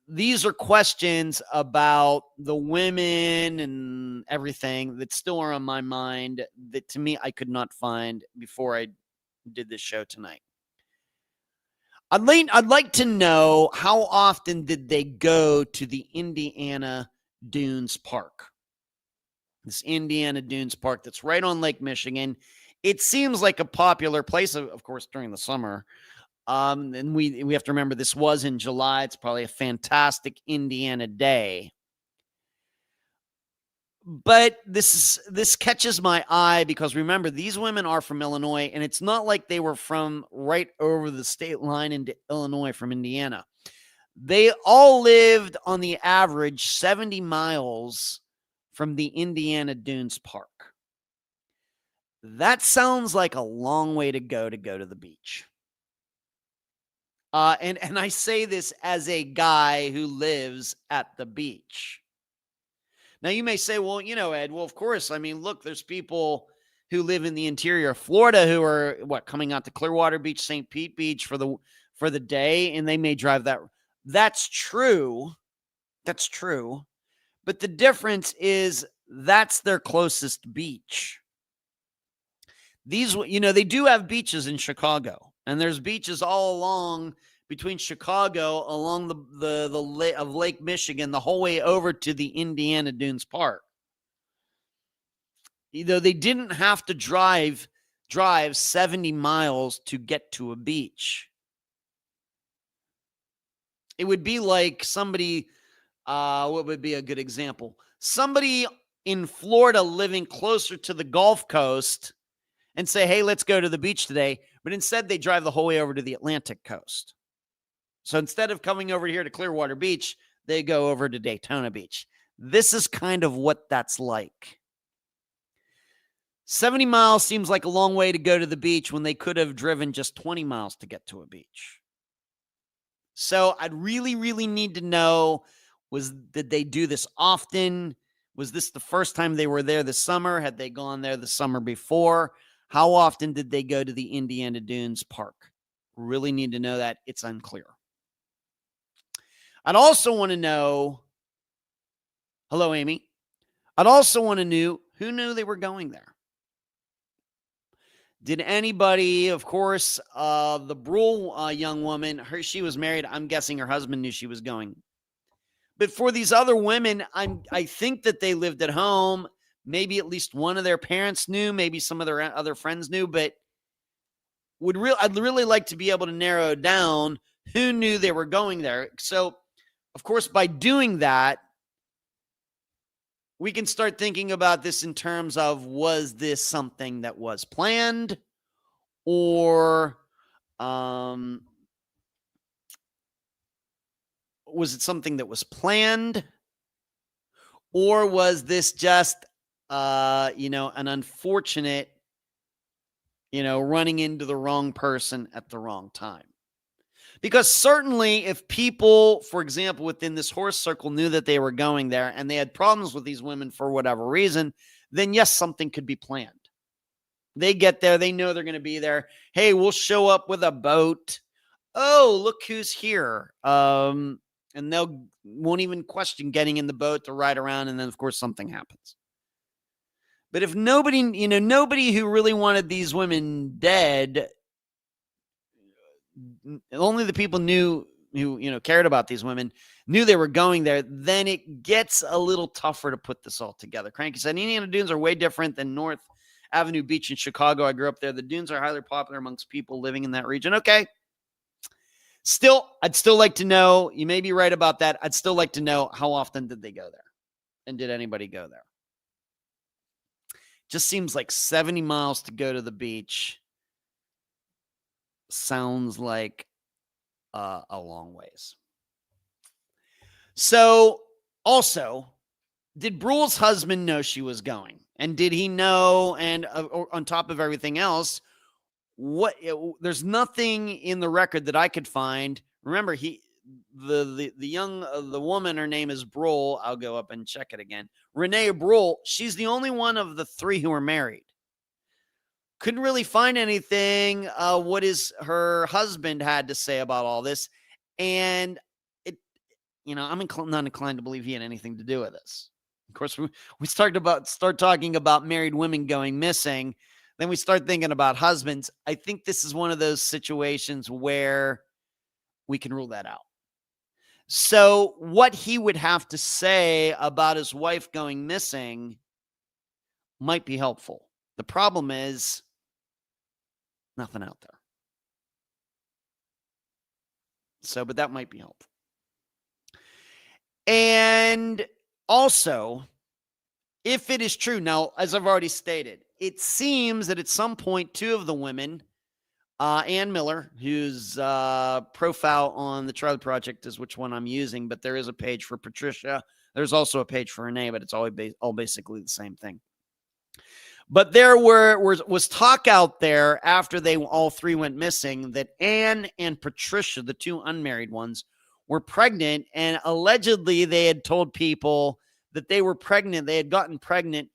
these are questions about the women and everything that still are on my mind that, to me, I could not find before I did this show tonight. I'd like to know, how often did they go to the Indiana Dunes Park? This Indiana Dunes Park that's right on Lake Michigan. It seems like a popular place, of course, during the summer. And we have to remember this was in July. It's probably a fantastic Indiana day. But this catches my eye because, remember, these women are from Illinois, and it's not like they were from right over the state line into Illinois from Indiana. They all lived on the average 70 miles from the Indiana Dunes Park. That sounds like a long way to go to the beach. And I say this as a guy who lives at the beach. Now, you may say, well, Ed, well, of course. I mean, look, there's people who live in the interior of Florida who are coming out to Clearwater Beach, St. Pete Beach for the day, and they may drive that. That's true. That's true. But the difference is that's their closest beach. These, they do have beaches in Chicago, and there's beaches all along between Chicago, along the of Lake Michigan, the whole way over to the Indiana Dunes Park. They didn't have to drive 70 miles to get to a beach. It would be like somebody, what would be a good example? Somebody in Florida living closer to the Gulf Coast and say, hey, let's go to the beach today. But instead, they drive the whole way over to the Atlantic coast. So instead of coming over here to Clearwater Beach, they go over to Daytona Beach. This is kind of what that's like. 70 miles seems like a long way to go to the beach when they could have driven just 20 miles to get to a beach. So I'd really, really need to know, did they do this often? Was this the first time they were there this summer? Had they gone there the summer before? How often did they go to the Indiana Dunes Park? Really need to know that. It's unclear. I'd also want to know, hello, Amy. I'd also want to know who knew they were going there. Did anybody, of course, the Brule young woman, she was married. I'm guessing her husband knew she was going. But for these other women, I think that they lived at home. Maybe at least one of their parents knew. Maybe some of their other friends knew. But I'd really like to be able to narrow down who knew they were going there. So, of course, by doing that, we can start thinking about this in terms of, was this something that was planned, or was it something that was planned, or was this just, an unfortunate, running into the wrong person at the wrong time? Because certainly if people, for example, within this horse circle knew that they were going there and they had problems with these women for whatever reason, then yes, something could be planned. They get there. They know they're going to be there. Hey, we'll show up with a boat. Oh, look who's here. And won't even question getting in the boat to ride around. And then, of course, something happens. But if nobody who really wanted these women dead, only the people who cared about these women knew they were going there, then it gets a little tougher to put this all together. Cranky said, Indiana dunes are way different than North Avenue Beach in Chicago. I grew up there. The dunes are highly popular amongst people living in that region. Okay. I'd still like to know, you may be right about that. I'd still like to know, how often did they go there? And did anybody go there? Just seems like 70 miles to go to the beach. Sounds like a long ways. So, also, did Brule's husband know she was going? And did he know? And on top of everything else, there's nothing in the record that I could find. Remember, the woman, her name is Brule. I'll go up and check it again. Renee Brule. She's the only one of the three who are married. Couldn't really find anything. What her husband had to say about all this, and I'm not inclined to believe he had anything to do with this. Of course, we start talking about married women going missing. Then we start thinking about husbands. I think this is one of those situations where we can rule that out. So what he would have to say about his wife going missing might be helpful. The problem is nothing out there. So, but that might be helpful. And also, if it is true, now, as I've already stated, it seems that at some point, two of the women, Ann Miller, whose profile on the Charlie Project is which one I'm using, but there is a page for Patricia. There's also a page for Renee, but it's all basically the same thing. But there was talk out there after they all three went missing that Ann and Patricia, the two unmarried ones, were pregnant, and allegedly they had told people that they were pregnant. They had gotten pregnant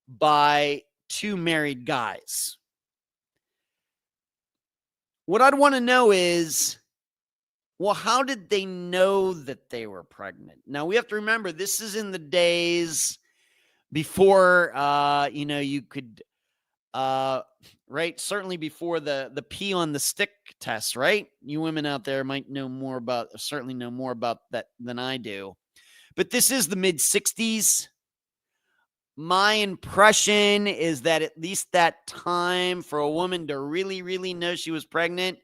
by two married guys. What I'd want to know is, well, how did they know that they were pregnant? Now, we have to remember, this is in the days before, you could, right? Certainly before the pee on the stick test, right? You women out there might certainly know more about that than I do. But this is the mid-60s. My impression is that at least that time, for a woman to really, really know she was pregnant,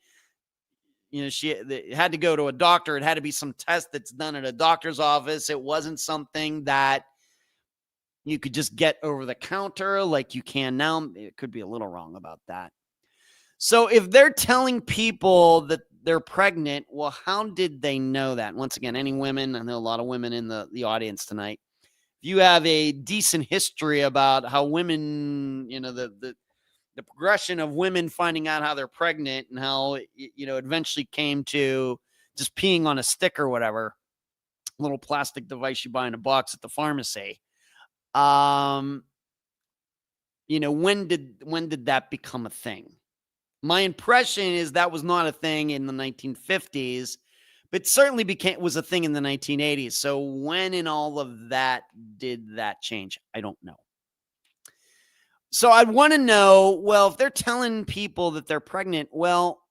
she had to go to a doctor. It had to be some test that's done at a doctor's office. It wasn't something that you could just get over the counter like you can now. It could be a little wrong about that. So if they're telling people that they're pregnant, well, how did they know that? Once again, any women, I know a lot of women in the audience tonight. If you have a decent history about how women, the progression of women finding out how they're pregnant and how, eventually came to just peeing on a stick or whatever, a little plastic device you buy in a box at the pharmacy. When did that become a thing? My impression is that was not a thing in the 1950s, but certainly was a thing in the 1980s. So when in all of that did that change? I don't know. So I'd want to know, well, if they're telling people that they're pregnant, well,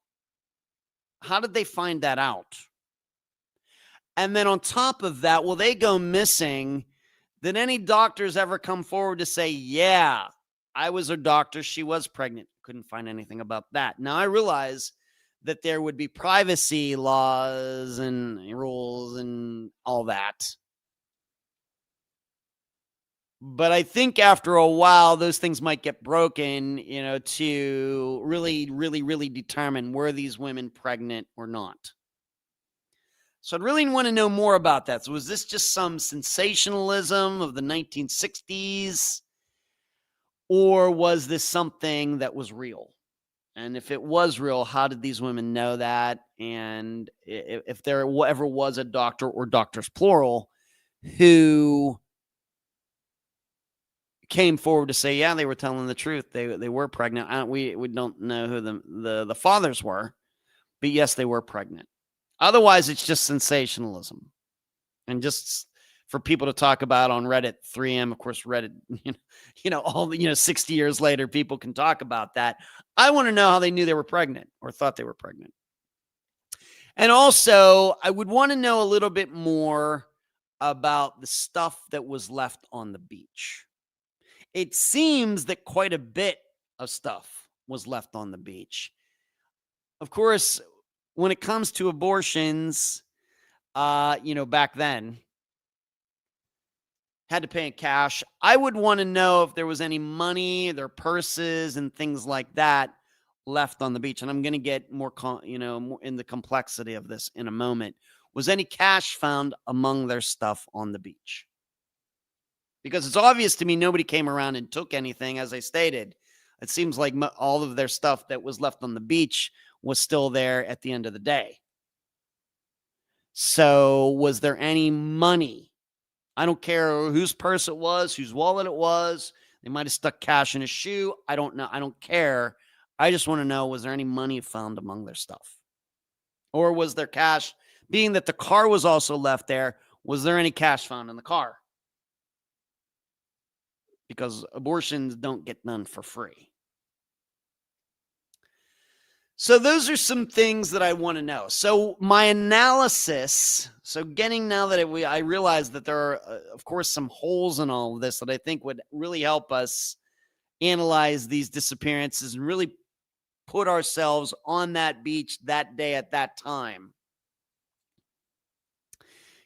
how did they find that out? And then on top of that, will they go missing? Did any doctors ever come forward to say, yeah, I was her doctor, she was pregnant? Couldn't find anything about that. Now, I realize that there would be privacy laws and rules and all that. But I think after a while, those things might get broken, to really, really, really determine were these women pregnant or not. So I'd really want to know more about that. So was this just some sensationalism of the 1960s? Or was this something that was real? And if it was real, how did these women know that? And if there ever was a doctor, or doctors plural, who came forward to say, yeah, they were telling the truth. They were pregnant. We don't know who the fathers were, but yes, they were pregnant. Otherwise, it's just sensationalism. And just for people to talk about on Reddit 3M. Of course, Reddit, all the, 60 years later, people can talk about that. I want to know how they knew they were pregnant or thought they were pregnant. And also, I would want to know a little bit more about the stuff that was left on the beach. It seems that quite a bit of stuff was left on the beach. Of course, when it comes to abortions, back then, had to pay in cash. I would want to know if there was any money, their purses, and things like that left on the beach. And I'm going to get more in the complexity of this in a moment. Was any cash found among their stuff on the beach? Because it's obvious to me nobody came around and took anything, as I stated. It seems like all of their stuff that was left on the beach was still there at the end of the day. So was there any money? I don't care whose purse it was, whose wallet it was. They might have stuck cash in a shoe. I don't know. I don't care. I just want to know, was there any money found among their stuff? Or was there cash, being that the car was also left there, was there any cash found in the car? Because abortions don't get done for free. So those are some things that I want to know. So my analysis, now that I realize that there are, of course, some holes in all of this that I think would really help us analyze these disappearances and really put ourselves on that beach that day at that time.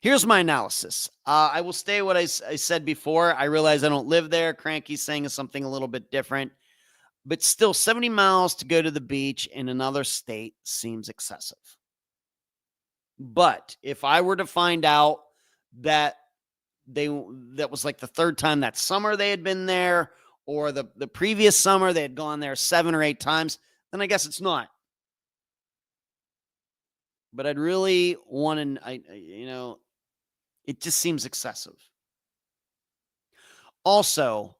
Here's my analysis. I will stay what I said before. I realize I don't live there. Cranky's saying something a little bit different. But still, 70 miles to go to the beach in another state seems excessive. But if I were to find out that that was like the third time that summer they had been there, or the previous summer they had gone there 7 or 8 times, then I guess it's not. But I'd really want to, it just seems excessive. Also,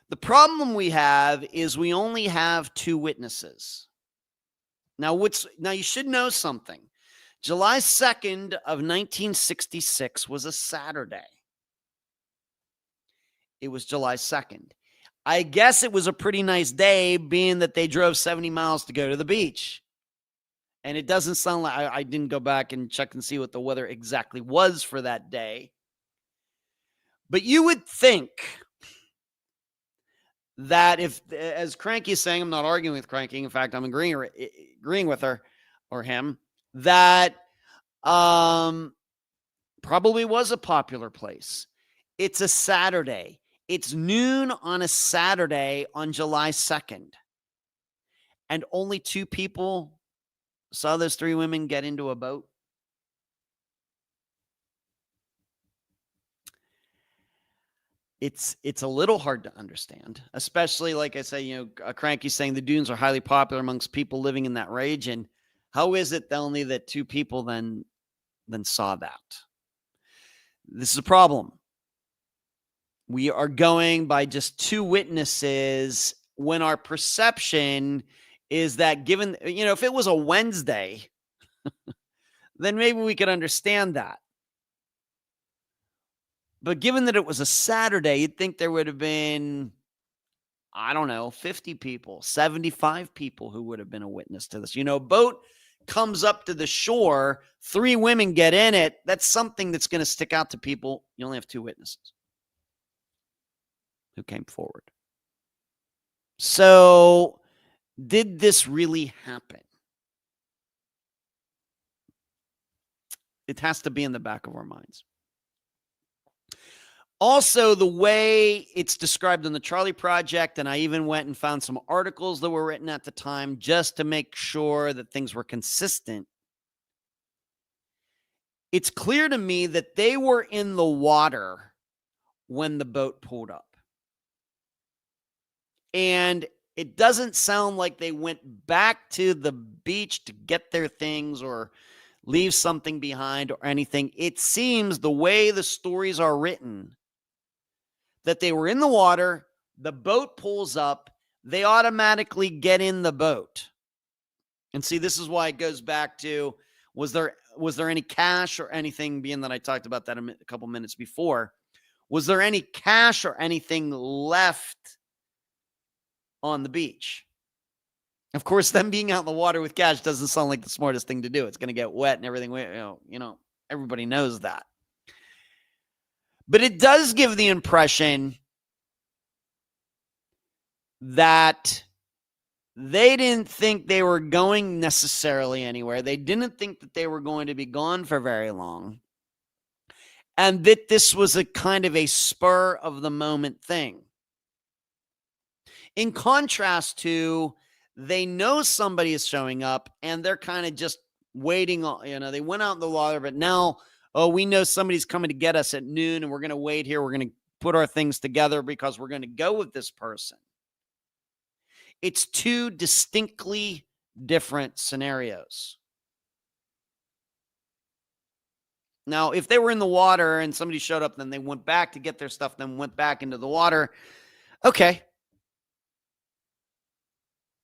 the problem we have is we only have 2 witnesses. Now you should know something. July 2nd of 1966 was a Saturday. It was July 2nd. I guess it was a pretty nice day, being that they drove 70 miles to go to the beach. And it doesn't sound like, I didn't go back and check and see what the weather exactly was for that day. But you would think that if, as Cranky is saying, I'm not arguing with Cranky. In fact, I'm agreeing with her or him, that probably was a popular place. It's a Saturday. It's noon on a Saturday on July 2nd. And only 2 people saw those 3 women get into a boat. It's a little hard to understand, especially, like I say, Cranky's saying the dunes are highly popular amongst people living in that region. How is it that only that 2 people then saw that? This is a problem. We are going by just 2 witnesses when our perception is that, given, if it was a Wednesday, then maybe we could understand that. But given that it was a Saturday, you'd think there would have been, 50 people, 75 people who would have been a witness to this. A boat comes up to the shore, 3 women get in it. That's something that's going to stick out to people. You only have 2 witnesses who came forward. So, did this really happen? It has to be in the back of our minds. Also, the way it's described in the Charlie Project, and I even went and found some articles that were written at the time just to make sure that things were consistent. It's clear to me that they were in the water when the boat pulled up. And it doesn't sound like they went back to the beach to get their things or leave something behind or anything. It seems, the way the stories are written, that they were in the water, the boat pulls up, they automatically get in the boat. And see, this is why it goes back to, was there was there any cash or anything, being that I talked about that a couple minutes before? Was there any cash or anything left on the beach? Of course, them being out in the water with cash doesn't sound like the smartest thing to do. It's going to get wet and everything. Everybody knows that. But it does give the impression that they didn't think they were going necessarily anywhere. They didn't think that they were going to be gone for very long. And that this was a kind of a spur of the moment thing. In contrast to, they know somebody is showing up and they're kind of just waiting on, they went out in the water, but now, we know somebody's coming to get us at noon and we're going to wait here. We're going to put our things together because we're going to go with this person. It's two distinctly different scenarios. Now, if they were in the water and somebody showed up, then they went back to get their stuff, then went back into the water, okay.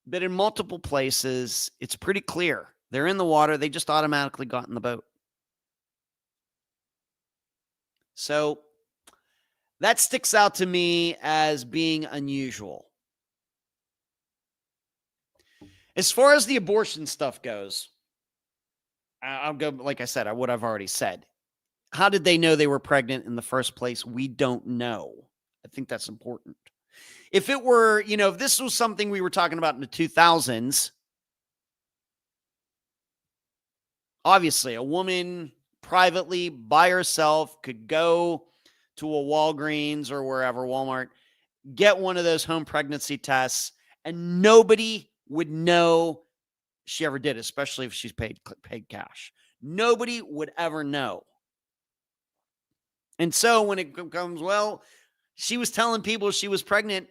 But in multiple places, it's pretty clear. They're in the water. They just automatically got in the boat. So that sticks out to me as being unusual. As far as the abortion stuff goes, I'll go, like I said, what I've already said. How did they know they were pregnant in the first place? We don't know. I think that's important. If it were, if this was something we were talking about in the 2000s, obviously a woman privately by herself could go to a Walgreens or wherever, Walmart, get one of those home pregnancy tests, and nobody would know she ever did, especially if she's paid cash. Nobody would ever know. And so when it comes, she was telling people she was pregnant.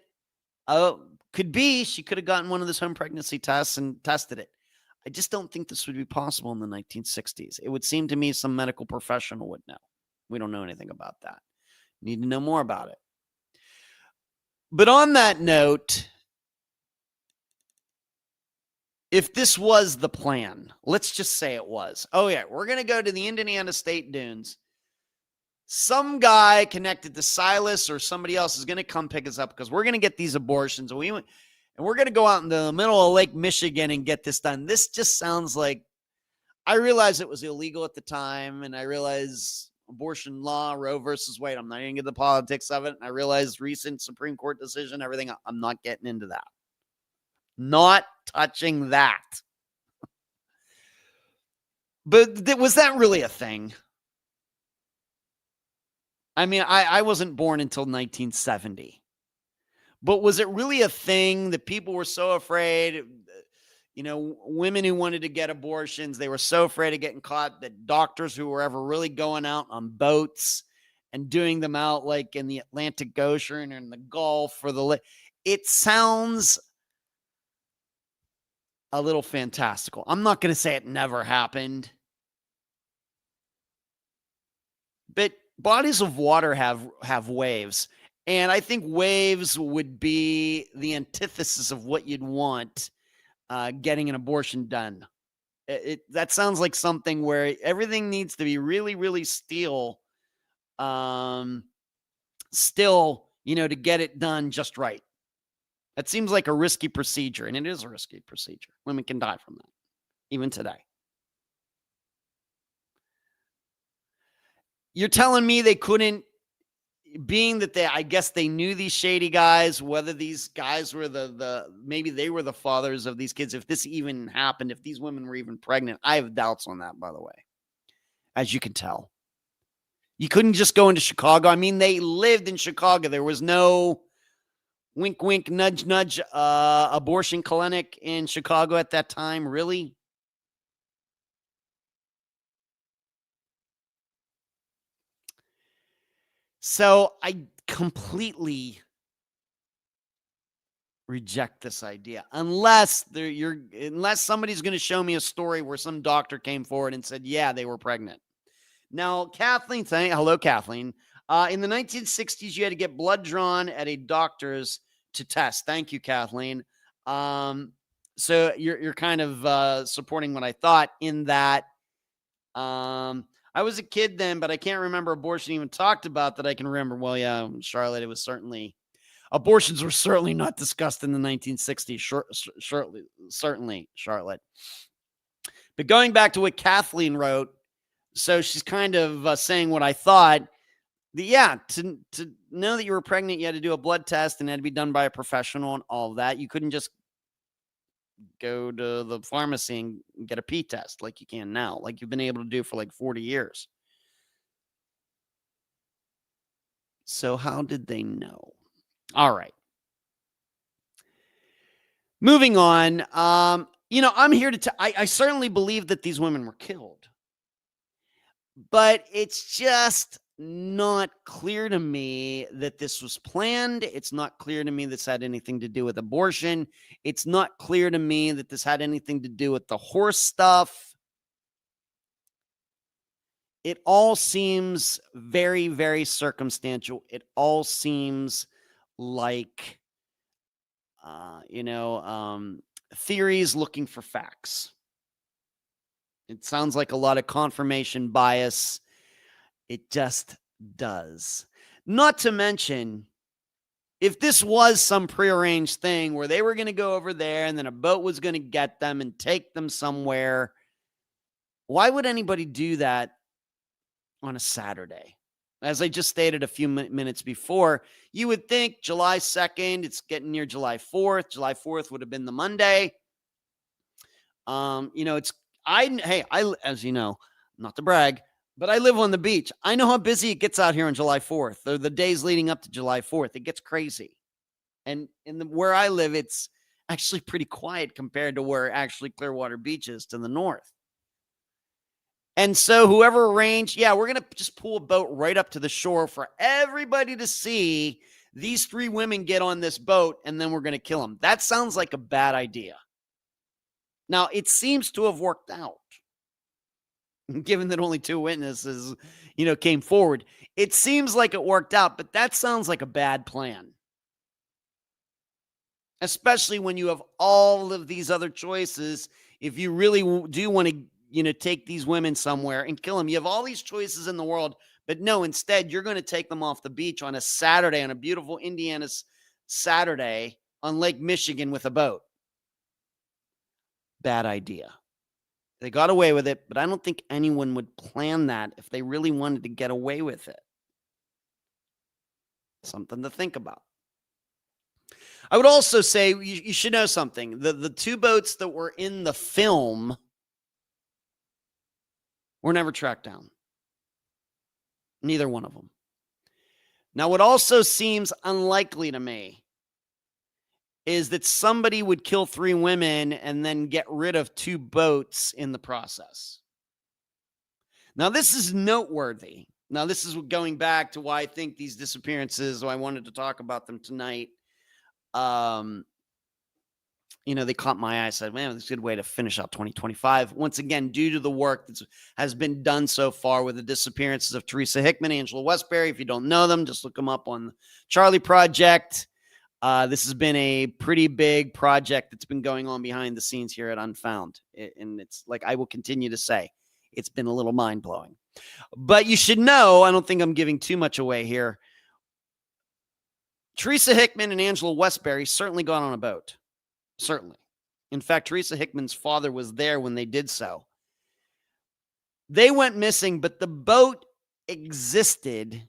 Could be she could have gotten one of those home pregnancy tests and tested it. I just don't think this would be possible in the 1960s. It would seem to me some medical professional would know. We don't know anything about that. Need to know more about it. But on that note, if this was the plan, let's just say it was. Oh, yeah, we're going to go to the Indiana State Dunes. Some guy connected to Silas or somebody else is going to come pick us up because we're going to get these abortions. And we're going to go out in the middle of Lake Michigan and get this done. This just sounds like, I realize it was illegal at the time, and I realize abortion law, Roe versus Wade. I'm not going to get the politics of it. And I realize recent Supreme Court decision, everything. I'm not getting into that. Not touching that. But was that really a thing? I mean, I wasn't born until 1970. But was it really a thing that people were so afraid, women who wanted to get abortions, they were so afraid of getting caught that doctors who were ever really going out on boats and doing them out like in the Atlantic Ocean or in the Gulf or it sounds a little fantastical. I'm not going to say it never happened. But bodies of water have waves. And I think waves would be the antithesis of what you'd want getting an abortion done. That sounds like something where everything needs to be really, really still, to get it done just right. That seems like a risky procedure, and it is a risky procedure. Women can die from that, even today. You're telling me they couldn't, being that I guess they knew these shady guys, whether these guys were maybe they were the fathers of these kids, if this even happened, if these women were even pregnant. I have doubts on that, by the way, as you can tell. You couldn't just go into Chicago. I mean, they lived in Chicago. There was no wink, wink, nudge, nudge, abortion clinic in Chicago at that time. Really? So I completely reject this idea unless somebody's going to show me a story where some doctor came forward and said, yeah, they were pregnant. Now, Kathleen, hello, Kathleen. In the 1960s, you had to get blood drawn at a doctor's to test. Thank you, Kathleen. So you're kind of supporting what I thought in that I was a kid then, but I can't remember abortion even talked about that I can remember. Well, yeah, Charlotte, it was certainly abortions were certainly not discussed in the 1960s. Certainly, Charlotte. But going back to what Kathleen wrote, so she's kind of saying what I thought. To know that you were pregnant, you had to do a blood test and it had to be done by a professional and all that. You couldn't just go to the pharmacy and get a pee test like you can now, like you've been able to do for like 40 years. So how did they know? All right. Moving on. I'm here to I certainly believe that these women were killed. But it's just not clear to me that this was planned. It's not clear to me this had anything to do with abortion. It's not clear to me that this had anything to do with the horse stuff. It all seems very, very circumstantial. It all seems like, theories looking for facts. It sounds like a lot of confirmation bias. It just does. Not to mention, if this was some prearranged thing where they were going to go over there and then a boat was going to get them and take them somewhere, why would anybody do that on a Saturday? As I just stated a few minutes before, you would think July 2nd, it's getting near July 4th. July 4th would have been the Monday. As you know, not to brag, but I live on the beach. I know how busy it gets out here on July 4th, or the days leading up to July 4th. It gets crazy. And where I live, it's actually pretty quiet compared to where actually Clearwater Beach is to the north. And so whoever arranged, we're going to just pull a boat right up to the shore for everybody to see these three women get on this boat, and then we're going to kill them. That sounds like a bad idea. Now, it seems to have worked out, given that only two witnesses, came forward. It seems like it worked out, but that sounds like a bad plan. Especially when you have all of these other choices. If you really do want to, take these women somewhere and kill them, you have all these choices in the world, but no, instead, you're going to take them off the beach on a Saturday, on a beautiful Indiana Saturday on Lake Michigan with a boat. Bad idea. They got away with it, but I don't think anyone would plan that if they really wanted to get away with it. Something to think about. I would also say you should know something. The two boats that were in the film were never tracked down. Neither one of them. Now, what also seems unlikely to me is that somebody would kill three women and then get rid of two boats in the process. Now, this is noteworthy. Now, this is going back to why I think these disappearances, why I wanted to talk about them tonight. They caught my eye. I said, man, it's a good way to finish out 2025. Once again, due to the work that has been done so far with the disappearances of Teresa Hickman, Angela Westbury. If you don't know them, just look them up on the Charlie Project. This has been a pretty big project that's been going on behind the scenes here at Unfound. And it's like I will continue to say, it's been a little mind-blowing. But you should know, I don't think I'm giving too much away here. Teresa Hickman and Angela Westbury certainly got on a boat. Certainly. In fact, Teresa Hickman's father was there when they did so. They went missing, but the boat existed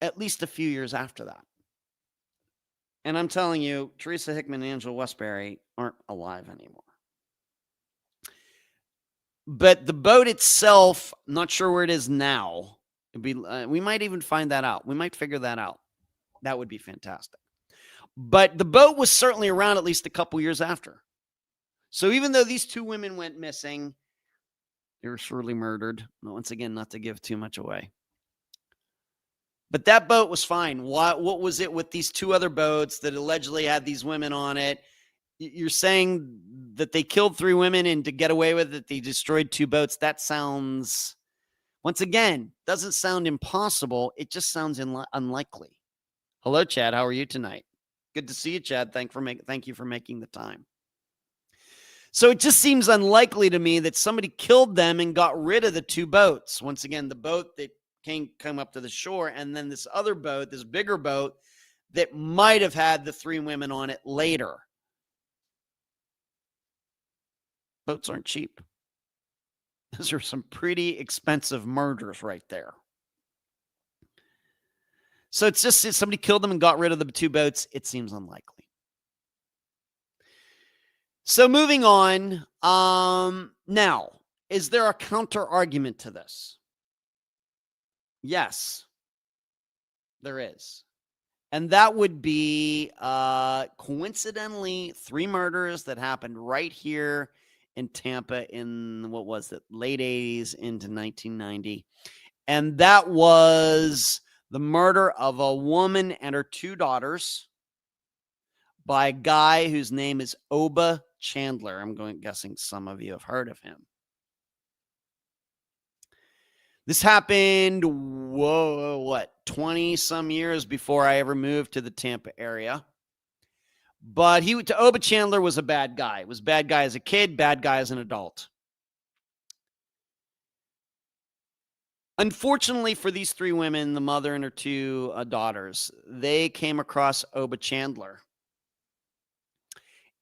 at least a few years after that. And I'm telling you, Teresa Hickman and Angela Westbury aren't alive anymore. But the boat itself, I'm not sure where it is now. We might even find that out. We might figure that out. That would be fantastic. But the boat was certainly around at least a couple years after. So even though these two women went missing, they were surely murdered. Once again, not to give too much away. But that boat was fine. What was it with these two other boats that allegedly had these women on it? You're saying that they killed three women and to get away with it, they destroyed two boats. That sounds, once again, doesn't sound impossible. It just sounds unlikely. Hello, Chad. How are you tonight? Good to see you, Chad. Thank you for making the time. So it just seems unlikely to me that somebody killed them and got rid of the two boats. Once again, the boat that come up to the shore, and then this other boat, this bigger boat that might have had the three women on it later. Boats aren't cheap. Those are some pretty expensive murders right there. So it's just somebody killed them and got rid of the two boats. It seems unlikely. So moving on. Now, is there a counter argument to this? Yes, there is. And that would be coincidentally 3 murders that happened right here in Tampa in, what was it, late 80s into 1990. And that was the murder of a woman and her 2 daughters by a guy whose name is Oba Chandler. I'm guessing some of you have heard of him. This happened, 20 some years before I ever moved to the Tampa area. But Oba Chandler was a bad guy. Was a bad guy as a kid, bad guy as an adult. Unfortunately for these 3 women, the mother and her 2 daughters, they came across Oba Chandler.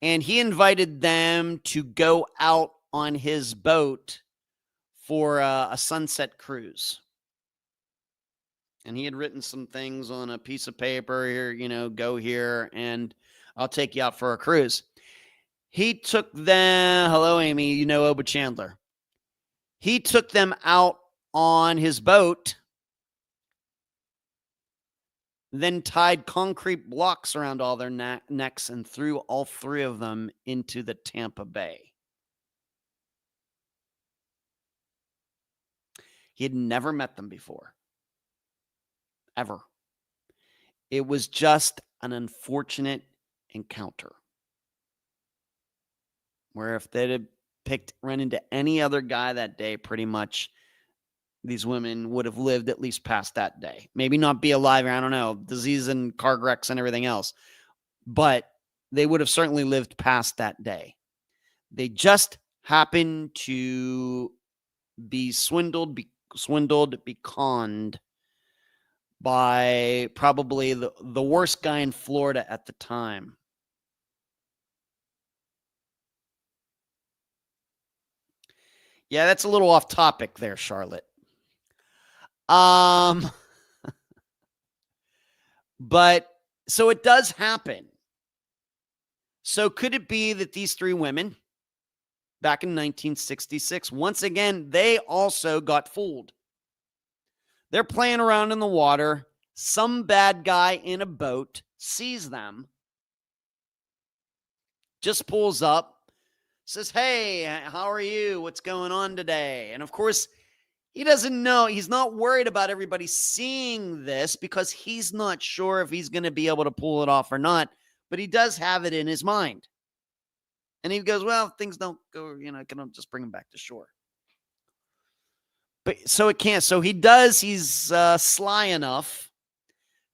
And he invited them to go out on his boat for a sunset cruise. And he had written some things on a piece of paper here, go here and I'll take you out for a cruise. He took them, hello, Amy, Oba Chandler. He took them out on his boat, then tied concrete blocks around all their necks and threw all 3 of them into the Tampa Bay. He had never met them before. Ever. It was just an unfortunate encounter. Where if they'd have run into any other guy that day, pretty much these women would have lived at least past that day. Maybe not be alive, I don't know, disease and car wrecks and everything else. But they would have certainly lived past that day. They just happened to be swindled, be conned by probably the worst guy in Florida at the time. Yeah, that's a little off topic there, Charlotte. But so it does happen. So could it be that these 3 women back in 1966, once again, they also got fooled? They're playing around in the water. Some bad guy in a boat sees them, just pulls up, says, "Hey, how are you? What's going on today?" And of course, he doesn't know. He's not worried about everybody seeing this because he's not sure if he's going to be able to pull it off or not, but he does have it in his mind. And he goes, well, if things don't go, I can just bring him back to shore. But so it can't. So he does. He's sly enough,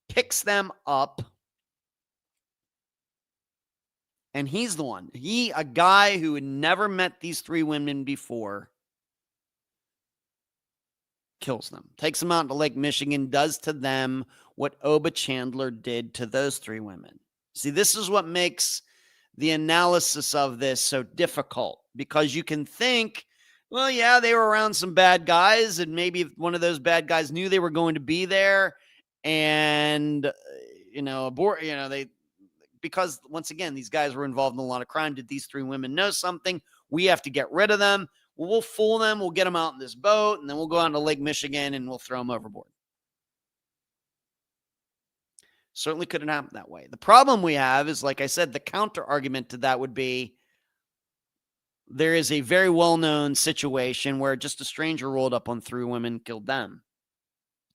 picks them up, and he's the one. A guy who had never met these 3 women before, kills them, takes them out to Lake Michigan, does to them what Oba Chandler did to those 3 women. See, this is what makes the analysis of this so difficult, because you can think, well, yeah, they were around some bad guys, and maybe one of those bad guys knew they were going to be there, and because once again, these guys were involved in a lot of crime. Did these 3 women know something? We have to get rid of them. Well, we'll fool them. We'll get them out in this boat, and then we'll go out to Lake Michigan and we'll throw them overboard. Certainly couldn't happen that way. The problem we have is, like I said, the counter argument to that would be there is a very well-known situation where just a stranger rolled up on 3 women, killed them,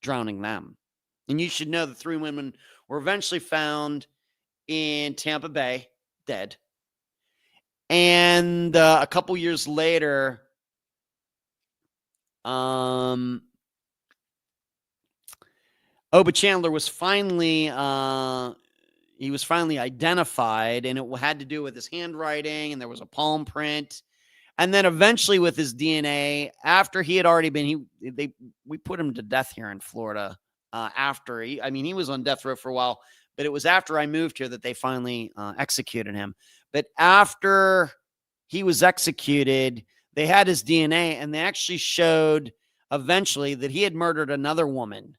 drowning them. And you should know the 3 women were eventually found in Tampa Bay, dead. And a couple years later, Oba Chandler was finally, he was finally identified, and it had to do with his handwriting, and there was a palm print. And then eventually with his DNA, after he had already been, we put him to death here in Florida. After he was on death row for a while, but it was after I moved here that they finally executed him. But after he was executed, they had his DNA, and they actually showed eventually that he had murdered another woman,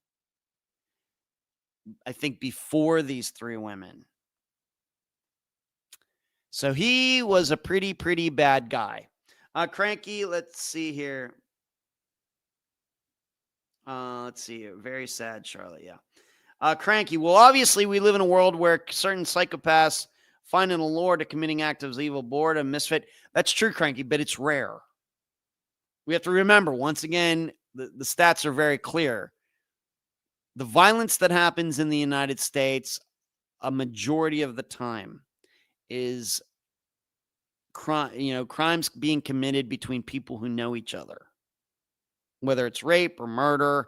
I think before these three women. So he was a pretty bad guy. Cranky, let's see here. Let's see here. Very sad, Charlotte. Yeah. Cranky, well, obviously we live in a world where certain psychopaths find an allure to committing acts of evil, boredom, misfit. That's true, Cranky, but it's rare. We have to remember, once again, the stats are very clear. The violence that happens in the United States, a majority of the time, is crimes being committed between people who know each other, whether it's rape or murder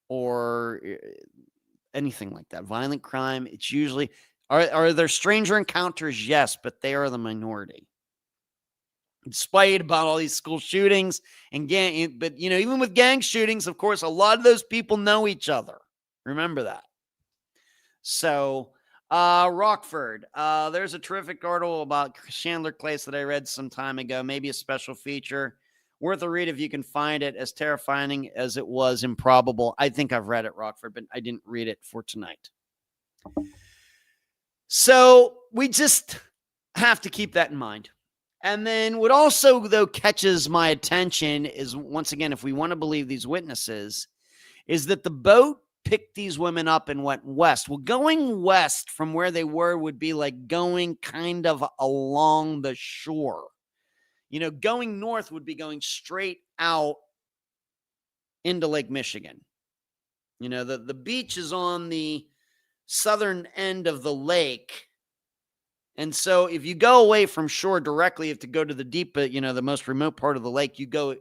or anything like that. Violent crime, it's usually, are there stranger encounters? Yes, but they are the minority. Despite about all these school shootings and but even with gang shootings, of course, a lot of those people know each other. Remember that. So, Rockford, there's a terrific article about Chandler Clace that I read some time ago, maybe a special feature. Worth a read if you can find it, as terrifying as it was improbable. I think I've read it, Rockford, but I didn't read it for tonight. So we just have to keep that in mind. And then what also, though, catches my attention is, once again, if we want to believe these witnesses, is that the boat picked these women up and went west. Well, going west from where they were would be like going kind of along the shore. Going north would be going straight out into Lake Michigan. The beach is on the southern end of the lake. And so if you go away from shore directly, you have to go to the deep, the most remote part of the lake, you go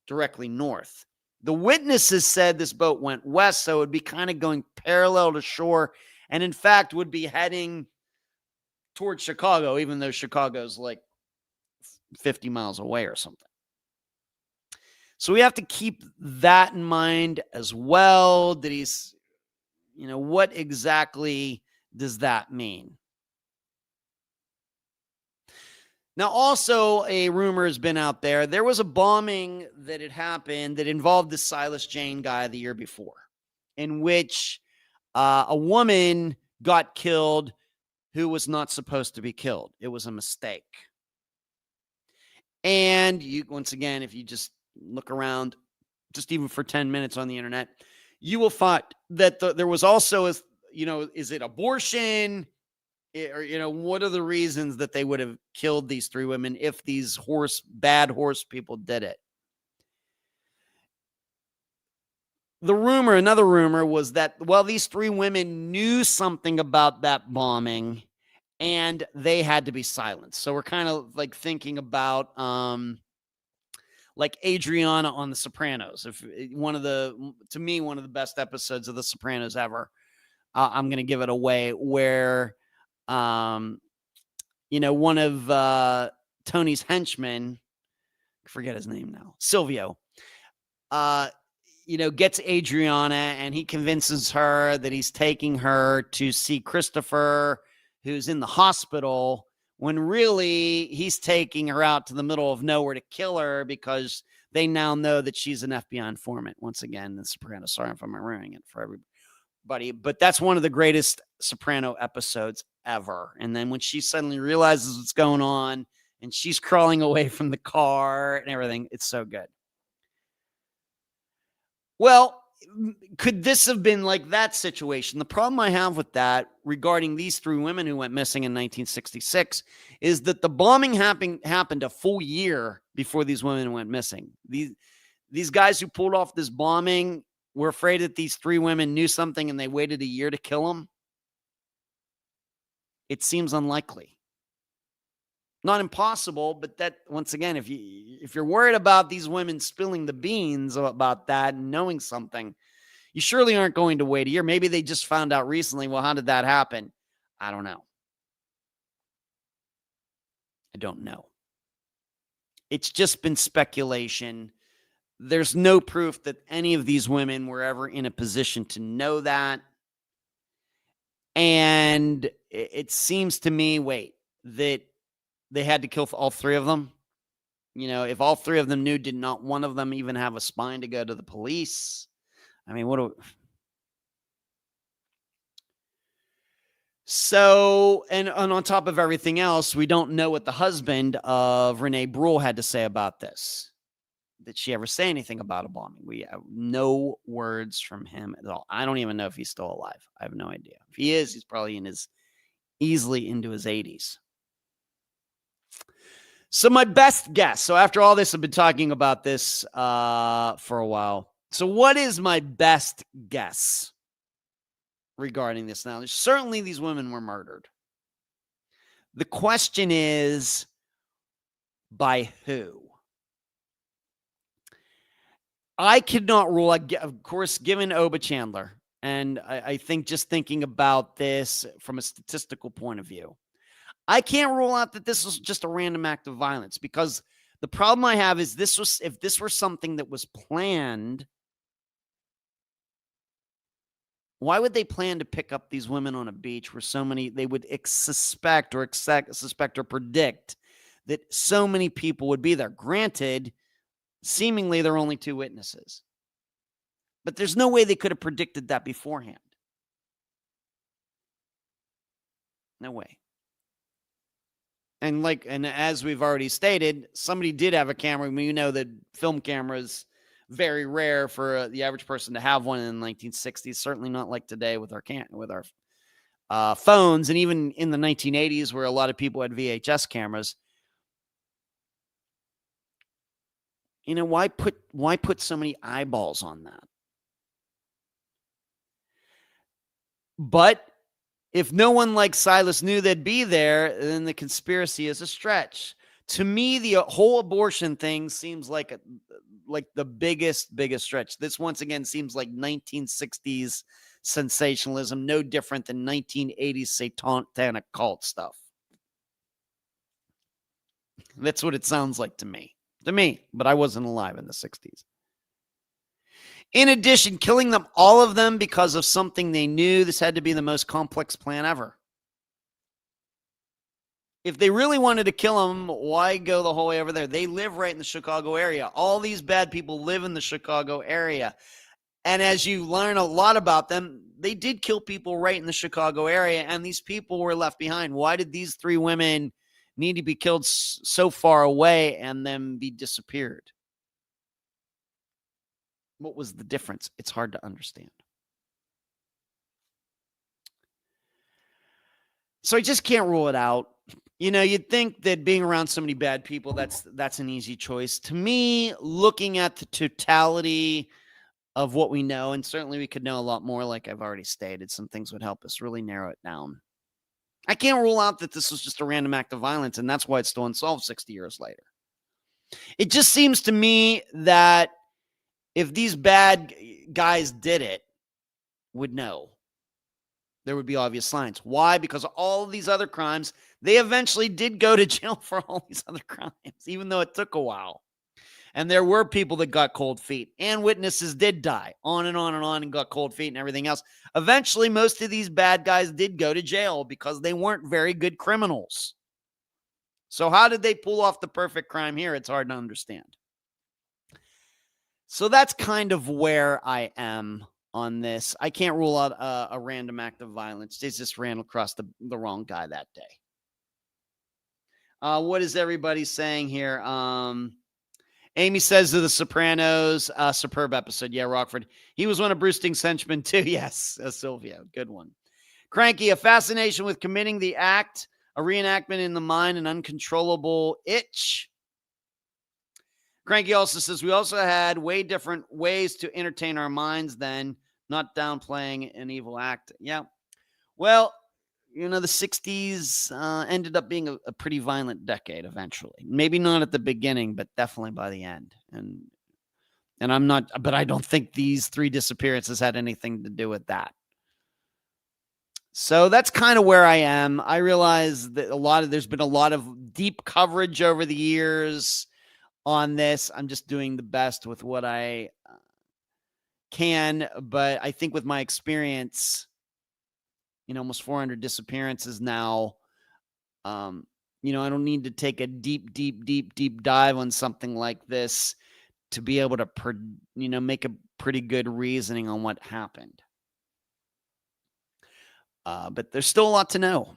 directly north. The witnesses said this boat went west, so it would be kind of going parallel to shore, and in fact would be heading towards Chicago, even though Chicago's like 50 miles away or something. So we have to keep that in mind as well. That he's, what exactly does that mean? Now, also, a rumor has been out there. There was a bombing that had happened that involved the Silas Jane guy the year before, in which a woman got killed who was not supposed to be killed. It was a mistake. And once again, if you just look around, just even for 10 minutes on the internet, you will find that there was also, is it abortion? Or, what are the reasons that they would have killed these three women if these bad horse people did it? Another rumor was that, these three women knew something about that bombing and they had to be silenced. So we're kind of like thinking about, like Adriana on The Sopranos. If to me, one of the best episodes of The Sopranos ever. I'm going to give it away, where one of Tony's henchmen, I forget his name now, Silvio, gets Adriana, and he convinces her that he's taking her to see Christopher, who's in the hospital, when really he's taking her out to the middle of nowhere to kill her, because they now know that she's an FBI informant. Once again, The Sopranos. Sorry if I'm ruining it for everybody, but that's one of the greatest Soprano episodes ever. And then when she suddenly realizes what's going on and she's crawling away from the car and everything, it's so good. Well, could this have been like that situation? The problem I have with that, regarding these three women who went missing in 1966, is that the bombing happened a full year before these women went missing. These guys who pulled off this bombing were afraid that these three women knew something and they waited a year to kill them. It seems unlikely. Not impossible, but that, once again, if you're worried about these women spilling the beans about that and knowing something, you surely aren't going to wait a year. Maybe they just found out recently. Well, how did that happen? I don't know. I don't know. It's just been speculation. There's no proof that any of these women were ever in a position to know that. And it seems to me, that they had to kill all three of them. You know, if all three of them knew, did not one of them even have a spine to go to the police? I mean, So, and on top of everything else, we don't know what the husband of Renee Bruhl had to say about this. Did she ever say anything about a bombing? We have no words from him at all. I don't even know if he's still alive. I have no idea. If he is, he's probably easily into his 80s. So my best guess. So after all this, I've been talking about this for a while. So what is my best guess regarding this? Now, certainly these women were murdered. The question is, by who? I could not rule out, of course, given Oba Chandler, and I think just thinking about this from a statistical point of view, I can't rule out that this was just a random act of violence, because the problem I have is if this were something that was planned, why would they plan to pick up these women on a beach where so many, they would suspect or predict that so many people would be there? Granted, seemingly there are only two witnesses, but there's no way they could have predicted that beforehand. No way. And as we've already stated, somebody did have a camera. I mean, you know that film cameras, very rare for the average person to have one in the 1960s. Certainly not like today with our phones, and even in the 1980s, where a lot of people had VHS cameras. You know, why put so many eyeballs on that? But if no one like Silas knew they'd be there, then the conspiracy is a stretch. To me, the whole abortion thing seems like the biggest stretch. This once again seems like 1960s sensationalism, no different than 1980s satanic cult stuff. That's what it sounds like to me. But I wasn't alive in the 60s. In addition, killing them, all of them, because of something they knew, this had to be the most complex plan ever. If they really wanted to kill them, why go the whole way over there? They live right in the Chicago area. All these bad people live in the Chicago area. And as you learn a lot about them, they did kill people right in the Chicago area, and these people were left behind. Why did these three women need to be killed so far away and then be disappeared? What was the difference? It's hard to understand. So I just can't rule it out. You know, you'd think that being around so many bad people, that's an easy choice. To me, looking at the totality of what we know, and certainly we could know a lot more, like I've already stated, some things would help us really narrow it down. I can't rule out that this was just a random act of violence, and that's why it's still unsolved 60 years later. It just seems to me that if these bad guys did it, would know. There would be obvious signs. Why? Because of all of these other crimes, they eventually did go to jail for all these other crimes, even though it took a while. And there were people that got cold feet, and witnesses did die, on and on and on, and got cold feet and everything else. Eventually, most of these bad guys did go to jail because they weren't very good criminals. So how did they pull off the perfect crime here? It's hard to understand. So that's kind of where I am on this. I can't rule out a random act of violence. They just ran across the wrong guy that day. What is everybody saying here? Amy says to The Sopranos, superb episode. Yeah, Rockford. He was one of Bruce Sting's henchmen too. Yes, Sylvia. Good one. Cranky, a fascination with committing the act, a reenactment in the mind, an uncontrollable itch. Cranky also says, we also had way different ways to entertain our minds then, not downplaying an evil act. Yeah. Well, you know, the 60s ended up being a pretty violent decade eventually. Maybe not at the beginning, but definitely by the end. And I don't think these three disappearances had anything to do with that. So that's kind of where I am. I realize that there's been a lot of deep coverage over the years on this. I'm just doing the best with what I can, but I think with my experience, almost 400 disappearances now, I don't need to take a deep dive on something like this to be able to, make a pretty good reasoning on what happened. But there's still a lot to know.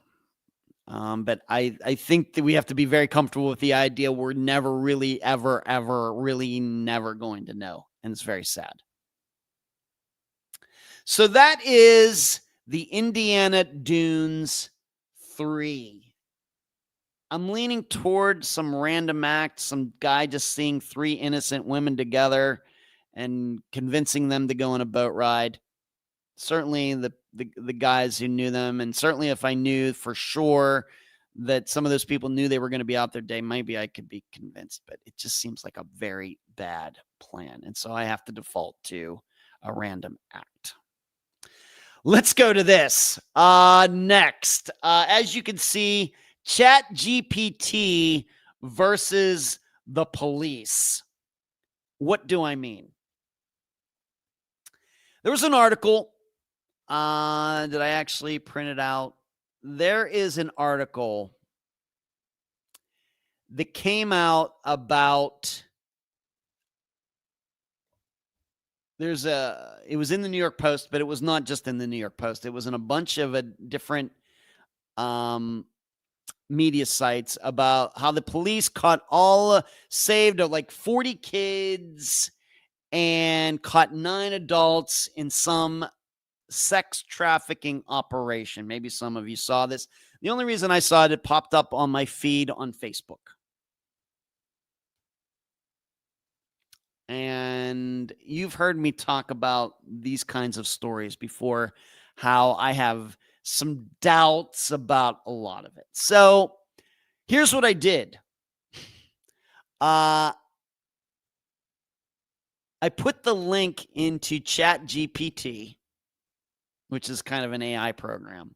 But I think that we have to be very comfortable with the idea we're never really, ever, really never going to know. And it's very sad. So that is the Indiana Dunes 3. I'm leaning toward some random act, some guy just seeing 3 innocent women together and convincing them to go on a boat ride. Certainly the guys who knew them, and certainly if I knew for sure that some of those people knew they were going to be out their day, maybe I could be convinced, but it just seems like a very bad plan. And so I have to default to a random act. Let's go to this. Next, as you can see, ChatGPT versus the police. What do I mean? There was an article that I actually printed out. There is an article that came out about it was in the New York Post, but it was not just in the New York Post. It was in a bunch of different media sites about how the police saved like 40 kids and caught 9 adults in some sex trafficking operation. Maybe some of you saw this. The only reason I saw it, it popped up on my feed on Facebook. And you've heard me talk about these kinds of stories before, how I have some doubts about a lot of it. So here's what I did. I put the link into ChatGPT, which is kind of an AI program.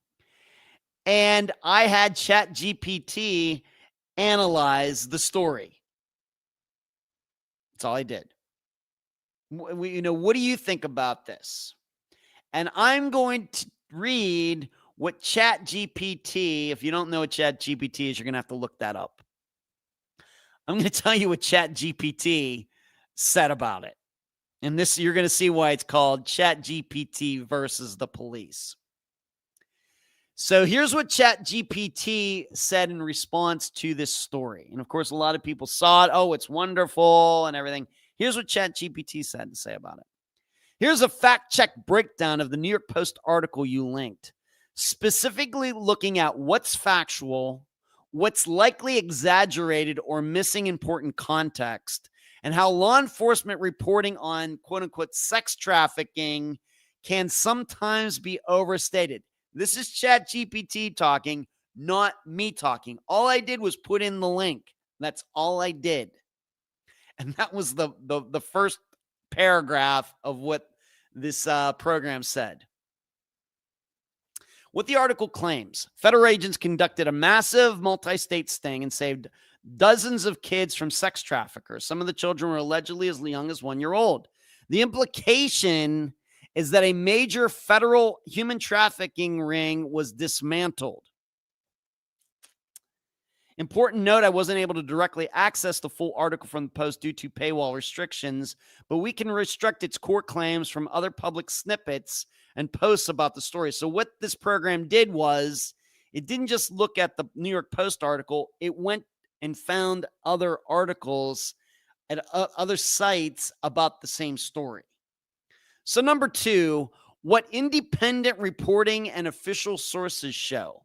And I had ChatGPT analyze the story. That's all I did. What do you think about this? And I'm going to read what ChatGPT, if you don't know what ChatGPT is, you're going to have to look that up. I'm going to tell you what ChatGPT said about it. And this, you're going to see why it's called ChatGPT versus the police. So here's what ChatGPT said in response to this story. And of course, a lot of people saw it. Oh, it's wonderful and everything. Here's what ChatGPT said to say about it. Here's a fact-check breakdown of the New York Post article you linked, specifically looking at what's factual, what's likely exaggerated or missing important context, and how law enforcement reporting on quote-unquote sex trafficking can sometimes be overstated. This is ChatGPT talking, not me talking. All I did was put in the link. That's all I did. And that was the first paragraph of what this program said. What the article claims: federal agents conducted a massive multi-state sting and saved dozens of kids from sex traffickers. Some of the children were allegedly as young as 1 year old. The implication is that a major federal human trafficking ring was dismantled. Important note, I wasn't able to directly access the full article from the Post due to paywall restrictions, but we can restrict its core claims from other public snippets and posts about the story. So what this program did was, it didn't just look at the New York Post article, it went and found other articles at other sites about the same story. So number 2, what independent reporting and official sources show.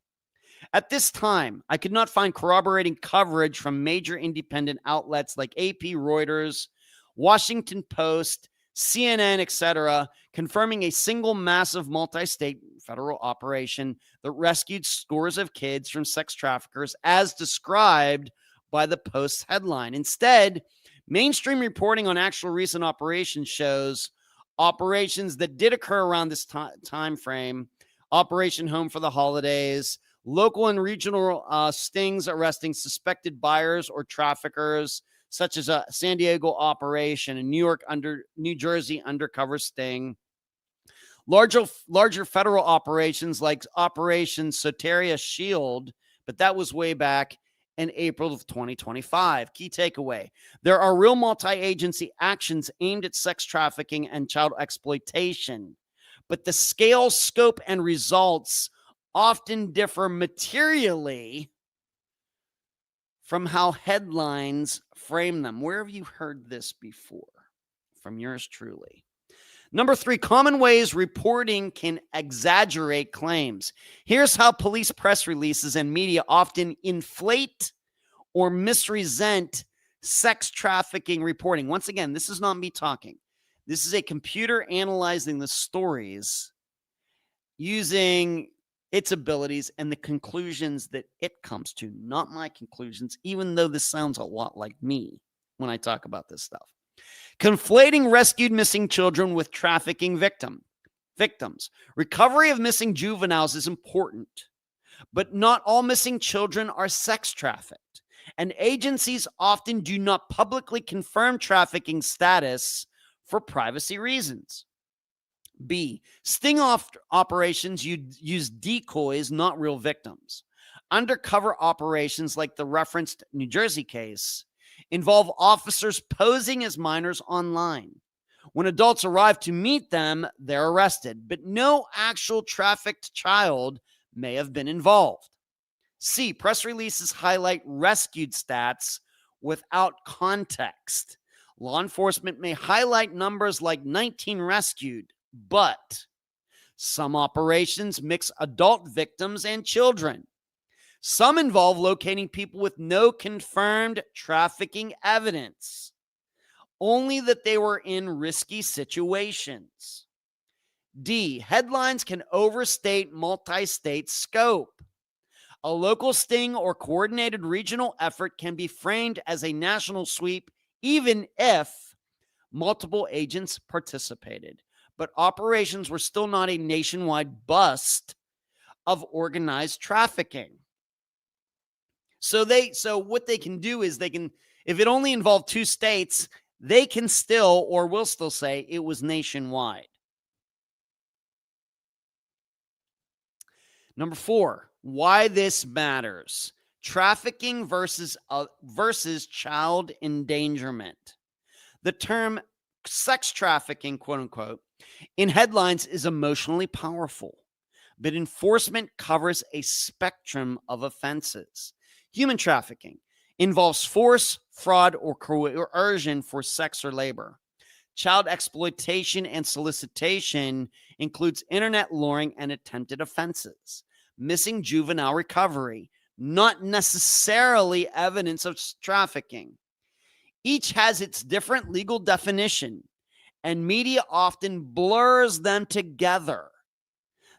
At this time, I could not find corroborating coverage from major independent outlets like AP, Reuters, Washington Post, CNN, etc., confirming a single massive multi-state federal operation that rescued scores of kids from sex traffickers as described by the Post's headline. Instead, mainstream reporting on actual recent operations shows operations that did occur around this time frame: Operation Home for the Holidays, Local and regional stings arresting suspected buyers or traffickers, such as a San Diego operation, a New Jersey undercover sting. Larger federal operations like Operation Soteria Shield, but that was way back in April of 2025. Key takeaway: there are real multi-agency actions aimed at sex trafficking and child exploitation, but the scale, scope, and results often differ materially from how headlines frame them. Where have you heard this before? From yours truly. Number 3, common ways reporting can exaggerate claims. Here's how police press releases and media often inflate or misrepresent sex trafficking reporting. Once again, this is not me talking. This is a computer analyzing the stories using its abilities and the conclusions that it comes to, not my conclusions, even though this sounds a lot like me when I talk about this stuff. Conflating rescued missing children with trafficking victims. Recovery of missing juveniles is important, but not all missing children are sex trafficked, and agencies often do not publicly confirm trafficking status for privacy reasons. B, sting operations use decoys, not real victims. Undercover operations like the referenced New Jersey case involve officers posing as minors online. When adults arrive to meet them, they're arrested, but no actual trafficked child may have been involved. C, press releases highlight rescued stats without context. Law enforcement may highlight numbers like 19 rescued, but some operations mix adult victims and children. Some involve locating people with no confirmed trafficking evidence, only that they were in risky situations. D, headlines can overstate multi-state scope. A local sting or coordinated regional effort can be framed as a national sweep, even if multiple agents participated. But operations were still not a nationwide bust of organized trafficking. So what they can do is if it only involved 2 states, they can still or will still say it was nationwide. Number 4, why this matters. Trafficking versus child endangerment. The term sex trafficking, quote unquote, in headlines is emotionally powerful, but enforcement covers a spectrum of offenses. Human trafficking involves force, fraud, or coercion for sex or labor. Child exploitation and solicitation includes internet luring and attempted offenses. Missing juvenile recovery, not necessarily evidence of trafficking. Each has its different legal definition, and media often blurs them together.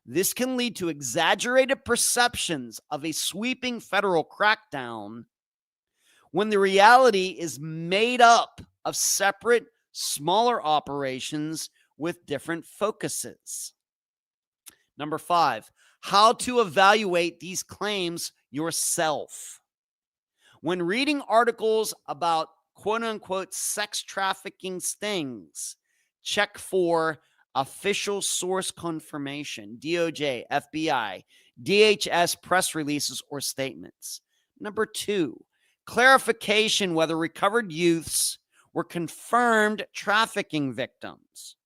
This can lead to exaggerated perceptions of a sweeping federal crackdown when the reality is made up of separate, smaller operations with different focuses. Number 5, how to evaluate these claims yourself. When reading articles about quote-unquote sex trafficking stings, check for official source confirmation, DOJ, FBI, DHS press releases or statements. Number 2, clarification whether recovered youths were confirmed trafficking victims.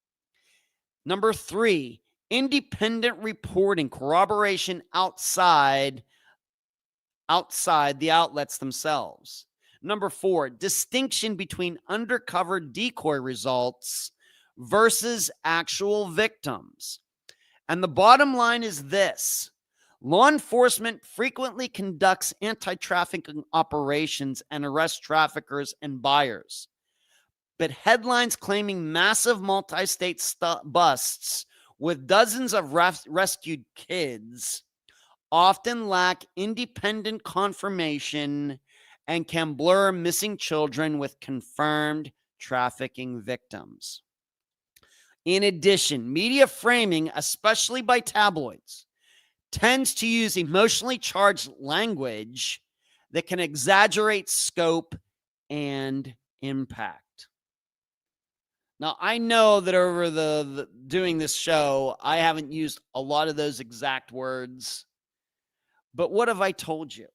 Number 3, independent reporting, corroboration outside the outlets themselves. Number 4, distinction between undercover decoy results versus actual victims. And the bottom line is this: law enforcement frequently conducts anti-trafficking operations and arrests traffickers and buyers. But headlines claiming massive multi-state busts with dozens of rescued kids often lack independent confirmation and can blur missing children with confirmed trafficking victims. In addition, media framing, especially by tabloids, tends to use emotionally charged language that can exaggerate scope and impact. Now, I know that over the doing this show, I haven't used a lot of those exact words, but what have I told you?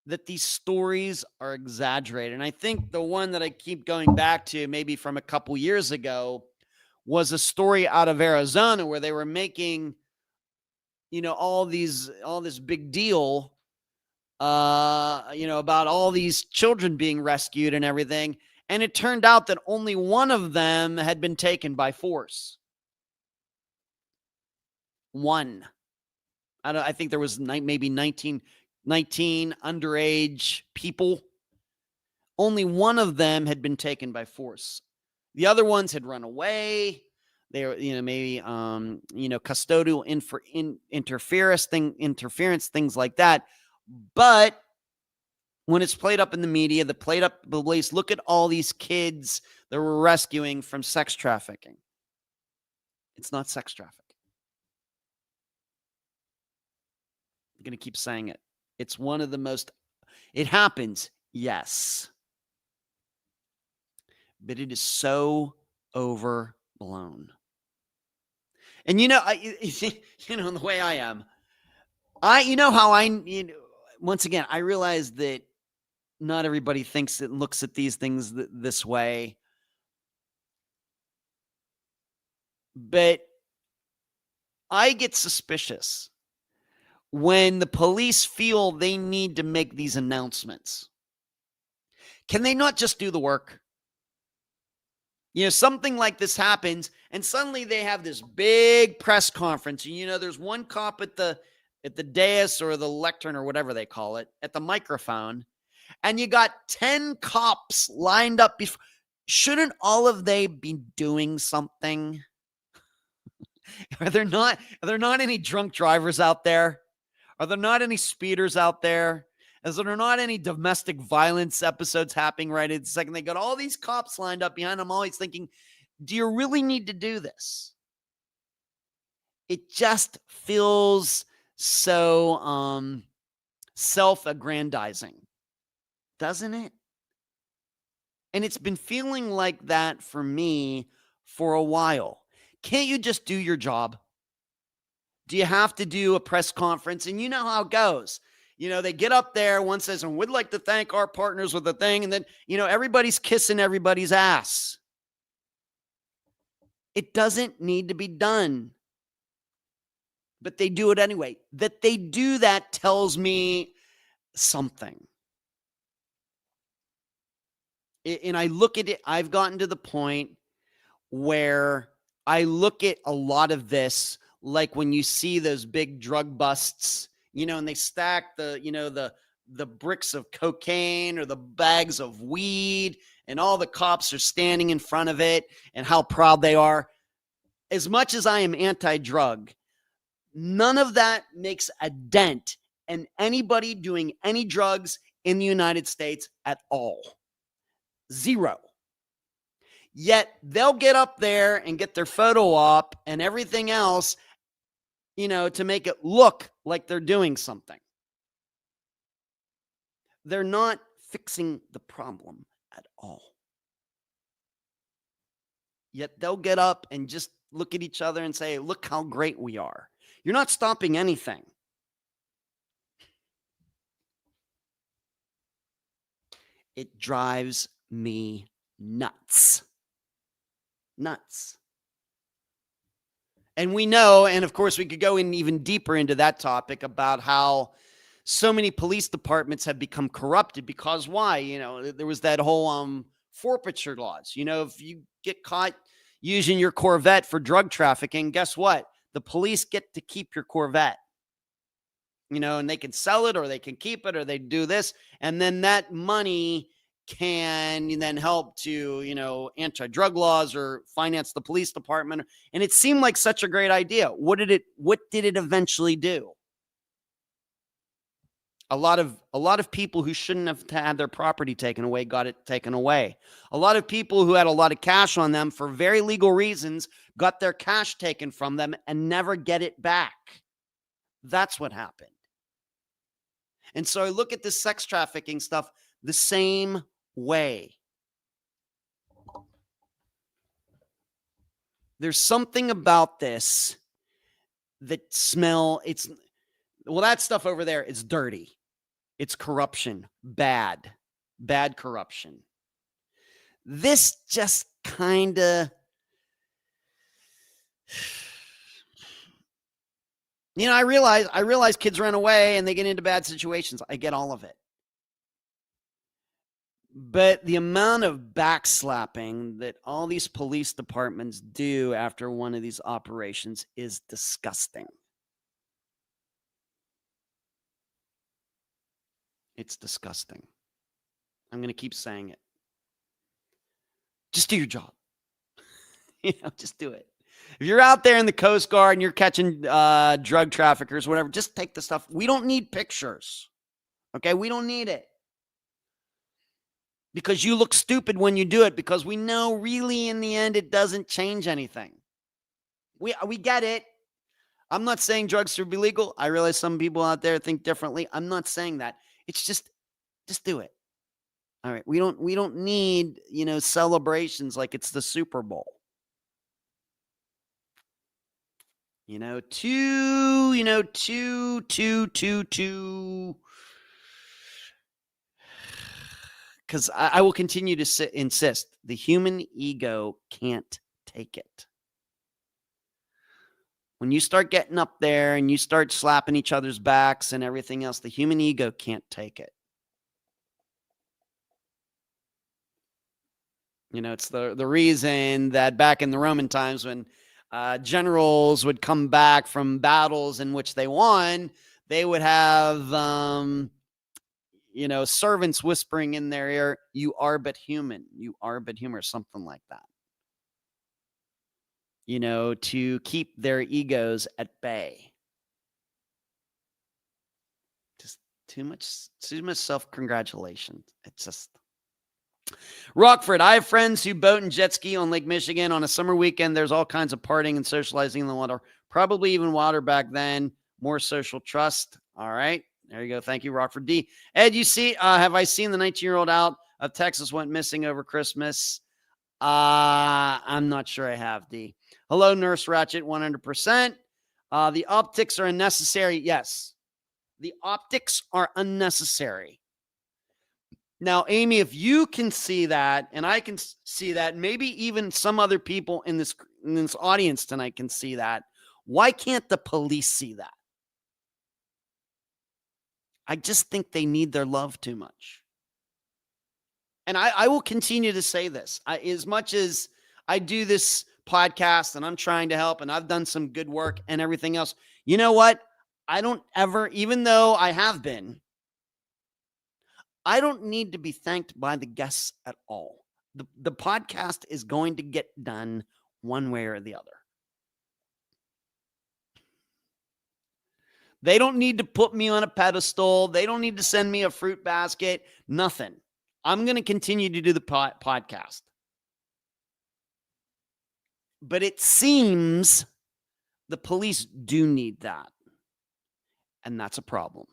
That these stories are exaggerated. And I think the one that I keep going back to, maybe from a couple years ago, was a story out of Arizona where they were making, all this big deal, about all these children being rescued and everything. And it turned out that only one of them had been taken by force. One. I think there was maybe 19 underage people. Only one of them had been taken by force. The other ones had run away. They were, maybe, custodial interference, things like that. But when it's played up in the media, the police, look at all these kids that were rescuing from sex trafficking. It's not sex trafficking. I'm going to keep saying it. It's one of the most, it happens, yes. But it is so overblown. And the way I am, once again, I realize that not everybody thinks and looks at these things this way. But I get suspicious when the police feel they need to make these announcements. Can they not just do the work? Something like this happens, and suddenly they have this big press conference. And, there's one cop at the dais or the lectern or whatever they call it, at the microphone, and you got 10 cops lined up. Shouldn't all of they be doing something? Are there not any drunk drivers out there? Are there not any speeders out there? Is there not any domestic violence episodes happening right at the second? They got all these cops lined up behind them. I'm always thinking, do you really need to do this? It just feels so self-aggrandizing, doesn't it? And it's been feeling like that for me for a while. Can't you just do your job? Do you have to do a press conference? And you know how it goes. They get up there, one says, and we'd like to thank our partners with the thing. And then, everybody's kissing everybody's ass. It doesn't need to be done. But they do it anyway. That they do that tells me something. And I look at it, I've gotten to the point where I look at a lot of this like when you see those big drug busts, and they stack the bricks of cocaine or the bags of weed, and all the cops are standing in front of it and how proud they are. As much as I am anti-drug, none of that makes a dent in anybody doing any drugs in the United States at all. Zero. Yet they'll get up there and get their photo op and everything else, to make it look like they're doing something. They're not fixing the problem at all. Yet they'll get up and just look at each other and say, look how great we are. You're not stopping anything. It drives me nuts. Nuts. And we know, and of course we could go in even deeper into that topic about how so many police departments have become corrupted because why? There was that whole forfeiture laws. If you get caught using your Corvette for drug trafficking, guess what? The police get to keep your Corvette. And they can sell it or they can keep it or they do this. And then that money can then help to, anti-drug laws or finance the police department. And it seemed like such a great idea. What did it eventually do? A lot of people who shouldn't have had their property taken away got it taken away. A lot of people who had a lot of cash on them for very legal reasons got their cash taken from them and never get it back. That's what happened. And so I look at this sex trafficking stuff the same way. There's something about this that that stuff over there is dirty. It's corruption, bad corruption. This just kind of, I realize kids run away and they get into bad situations. I get all of it. But the amount of backslapping that all these police departments do after one of these operations is disgusting. It's disgusting. I'm going to keep saying it. Just do your job. Just do it. If you're out there in the Coast Guard and you're catching drug traffickers, whatever, just take the stuff. We don't need pictures. Okay? We don't need it. Because you look stupid when you do it, because we know really in the end it doesn't change anything. We get it. I'm not saying drugs should be legal. I realize some people out there think differently. I'm not saying that. It's just do it. All right. We don't need, celebrations like it's the Super Bowl. Two. Because I will continue to insist the human ego can't take it. When you start getting up there and you start slapping each other's backs and everything else, the human ego can't take it. It's the reason that back in the Roman times when generals would come back from battles in which they won, they would have, servants whispering in their ear, "You are but human. You are but human," or something like that. To keep their egos at bay. Just too much self-congratulation. It's just. Rockford, I have friends who boat and jet ski on Lake Michigan on a summer weekend. There's all kinds of partying and socializing in the water. Probably even water back then. More social trust. All right. There you go. Thank you, Rockford D. Ed, you see, have I seen the 19-year-old out of Texas went missing over Christmas? I'm not sure I have, D. Hello, Nurse Ratchet, 100%. The optics are unnecessary. Yes. The optics are unnecessary. Now, Amy, if you can see that, and I can see that, maybe even some other people in this audience tonight can see that, why can't the police see that? I just think they need their love too much. And I will continue to say this. As much as I do this podcast and I'm trying to help and I've done some good work and everything else, you know what? I don't ever, even though I have been, I don't need to be thanked by the guests at all. The podcast is going to get done one way or the other. They don't need to put me on a pedestal. They don't need to send me a fruit basket. Nothing. I'm going to continue to do the podcast. But it seems the police do need that. And that's a problem.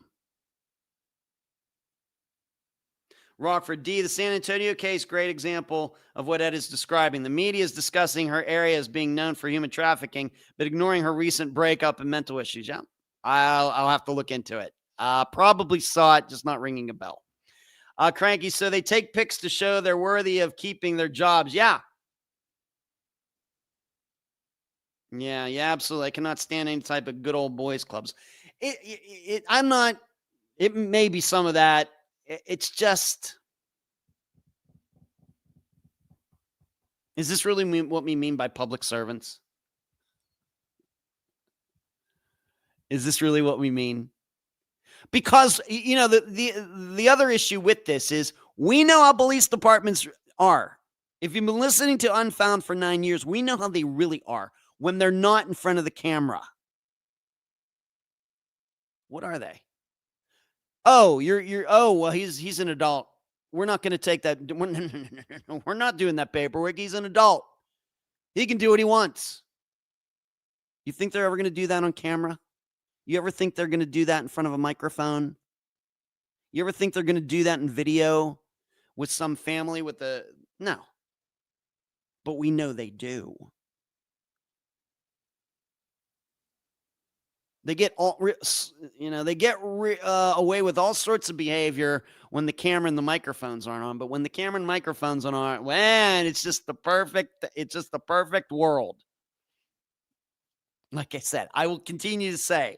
Rockford D, the San Antonio case, great example of what Ed is describing. The media is discussing her area as being known for human trafficking, but ignoring her recent breakup and mental issues. Yeah, I'll have to look into it. Probably saw it, just not ringing a bell. Cranky, so they take pics to show they're worthy of keeping their jobs. Yeah. Yeah, absolutely. I cannot stand any type of good old boys clubs. It may be some of that. It's just, is this really what we mean by public servants? Is this really what we mean? Because, the other issue with this is we know how police departments are. If you've been listening to Unfound for 9 years, we know how they really are when they're not in front of the camera. What are they? Oh, well, he's an adult. We're not going to take that. We're not doing that paperwork. He's an adult. He can do what he wants. You think they're ever going to do that on camera? You ever think they're going to do that in front of a microphone? You ever think they're going to do that in video with some family with a no, but we know they do. They get away with all sorts of behavior when the camera and the microphones aren't on. But when the camera and microphones aren't, man, it's just the perfect world. Like I said, I will continue to say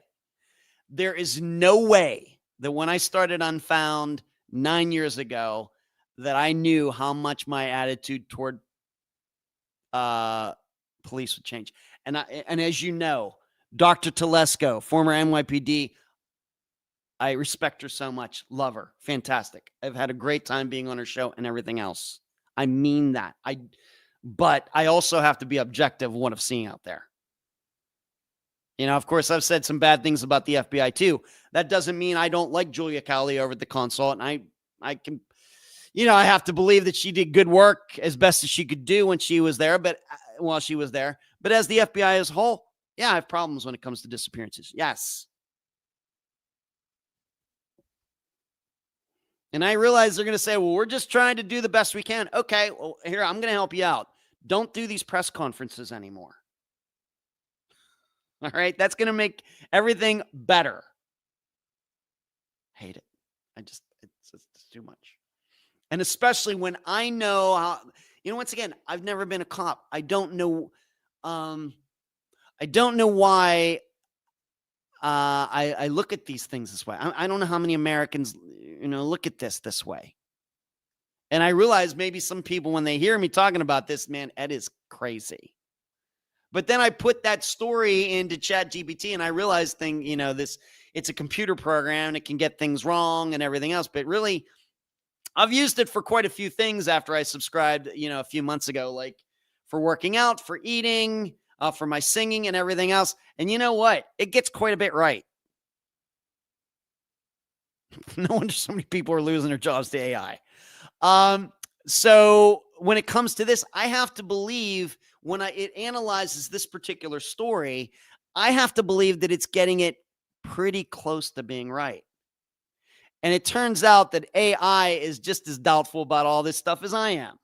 there is no way that when I started Unfound 9 years ago that I knew how much my attitude toward police would change. And as you know, Dr. Telesco, former NYPD, I respect her so much. Love her. Fantastic. I've had a great time being on her show and everything else. I mean that. But I also have to be objective of what I'm seeing out there. Of course, I've said some bad things about the FBI too. That doesn't mean I don't like Julia Cowley over at the consult. And I can, I have to believe that she did good work as best as she could do when she was there, but while she was there. But as the FBI as a whole, yeah, I have problems when it comes to disappearances. Yes. And I realize they're going to say, well, we're just trying to do the best we can. Okay, well, here, I'm going to help you out. Don't do these press conferences anymore. All right, that's going to make everything better. Hate it. It's too much. And especially when I know how, once again, I've never been a cop. I don't know why I look at these things this way. I don't know how many Americans, look at this way. And I realize maybe some people, when they hear me talking about this, man, Ed is crazy. But then I put that story into ChatGPT and I realized it's a computer program. It can get things wrong and everything else. But really, I've used it for quite a few things after I subscribed, a few months ago, like for working out, for eating, for my singing and everything else. And you know what? It gets quite a bit right. No wonder so many people are losing their jobs to AI. So when it comes to this, I have to believe when it analyzes this particular story, I have to believe that it's getting it pretty close to being right. And it turns out that AI is just as doubtful about all this stuff as I am.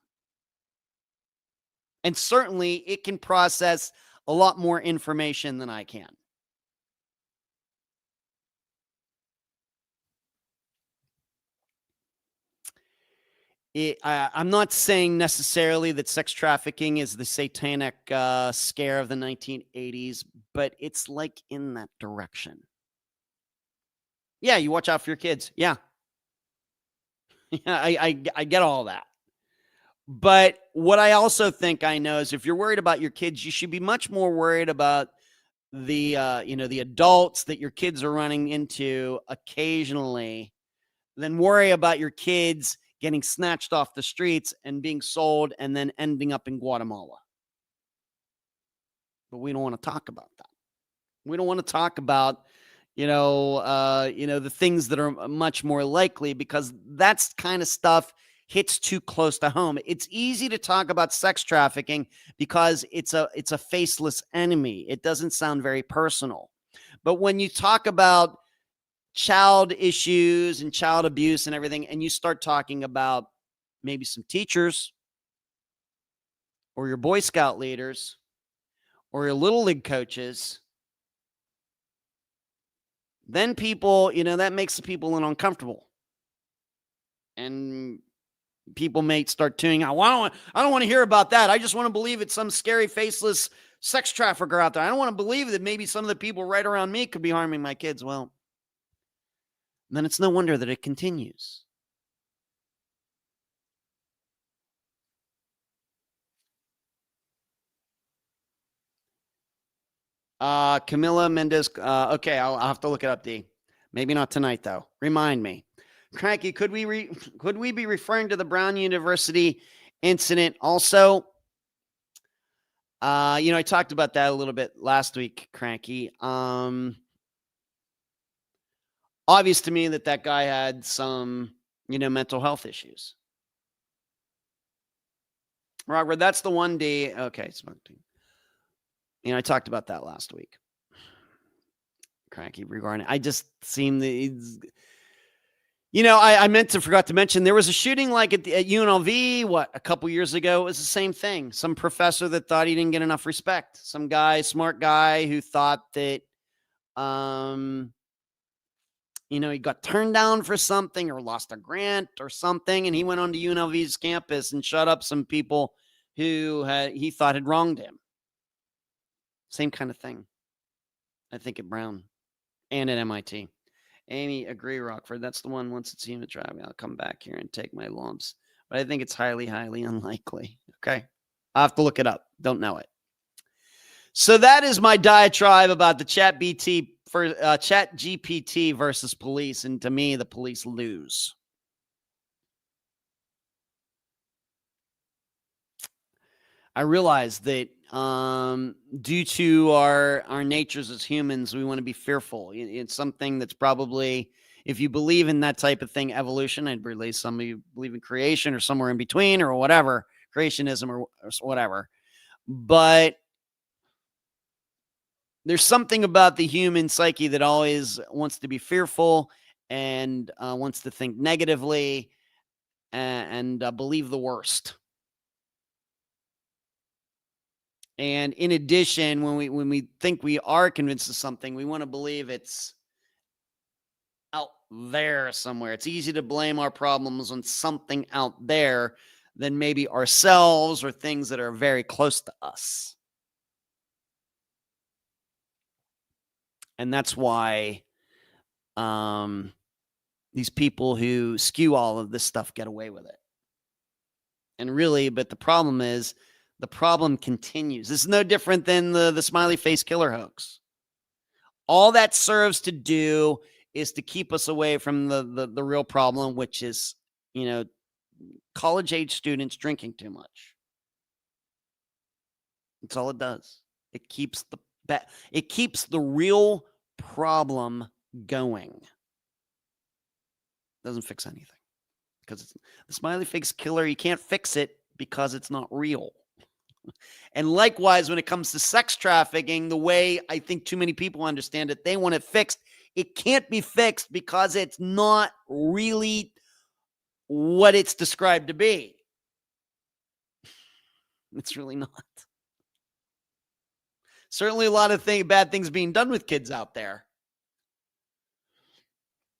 And certainly it can process a lot more information than I can. I'm not saying necessarily that sex trafficking is the satanic scare of the 1980s, but it's like in that direction. Yeah, you watch out for your kids. Yeah. Yeah, I get all that. But what I also think I know is if you're worried about your kids, you should be much more worried about the the adults that your kids are running into occasionally than worry about your kids getting snatched off the streets and being sold and then ending up in Guatemala. But we don't want to talk about that. We don't want to talk about, the things that are much more likely because that's kind of stuff hits too close to home. It's easy to talk about sex trafficking because it's a faceless enemy. It doesn't sound very personal. But when you talk about child issues and child abuse and everything, and you start talking about maybe some teachers or your Boy Scout leaders or your Little League coaches, then people, that makes the people uncomfortable. And people may start tuning out. Well, I don't want to hear about that. I just want to believe it's some scary, faceless sex trafficker out there. I don't want to believe that maybe some of the people right around me could be harming my kids. Well, then it's no wonder that it continues. Camila Mendez. Okay, I'll have to look it up, D. Maybe not tonight, though. Remind me. Cranky, could we be referring to the Brown University incident also? I talked about that a little bit last week, Cranky. Obvious to me that guy had some, mental health issues. Robert, that's the one day. Okay, smoking. I talked about that last week. cranky regarding. I just seem that I forgot to mention there was a shooting like at UNLV, a couple years ago. It was the same thing. Some professor that thought he didn't get enough respect. Some guy, smart guy who thought that, he got turned down for something or lost a grant or something. And he went onto UNLV's campus and shut up some people who he thought had wronged him. Same kind of thing, I think, at Brown and at MIT. Amy, agree, Rockford. That's the one. Once it's human driving, I'll come back here and take my lumps. But I think it's highly, highly unlikely. Okay. I'll have to look it up. Don't know it. So that is my diatribe about the ChatGPT versus police. And to me, the police lose. I realize that due to our natures as humans, we want to be fearful. It's something that's probably, if you believe in that type of thing, evolution, I'd believe some of you believe in creation or somewhere in between or whatever, creationism or whatever. But there's something about the human psyche that always wants to be fearful and wants to think negatively and believe the worst. And in addition, when we think we are convinced of something, we want to believe it's out there somewhere. It's easy to blame our problems on something out there than maybe ourselves or things that are very close to us. And that's why these people who skew all of this stuff get away with it. And really, but the problem is, the problem continues. This is no different than the smiley face killer hoax. All that serves to do is to keep us away from the real problem, which is, college-age students drinking too much. That's all it does. It keeps the real problem going. Doesn't fix anything. Because it's the smiley face killer, you can't fix it because it's not real. And likewise, when it comes to sex trafficking, the way I think too many people understand it, they want it fixed. It can't be fixed because it's not really what it's described to be. It's really not. Certainly a lot of bad things being done with kids out there.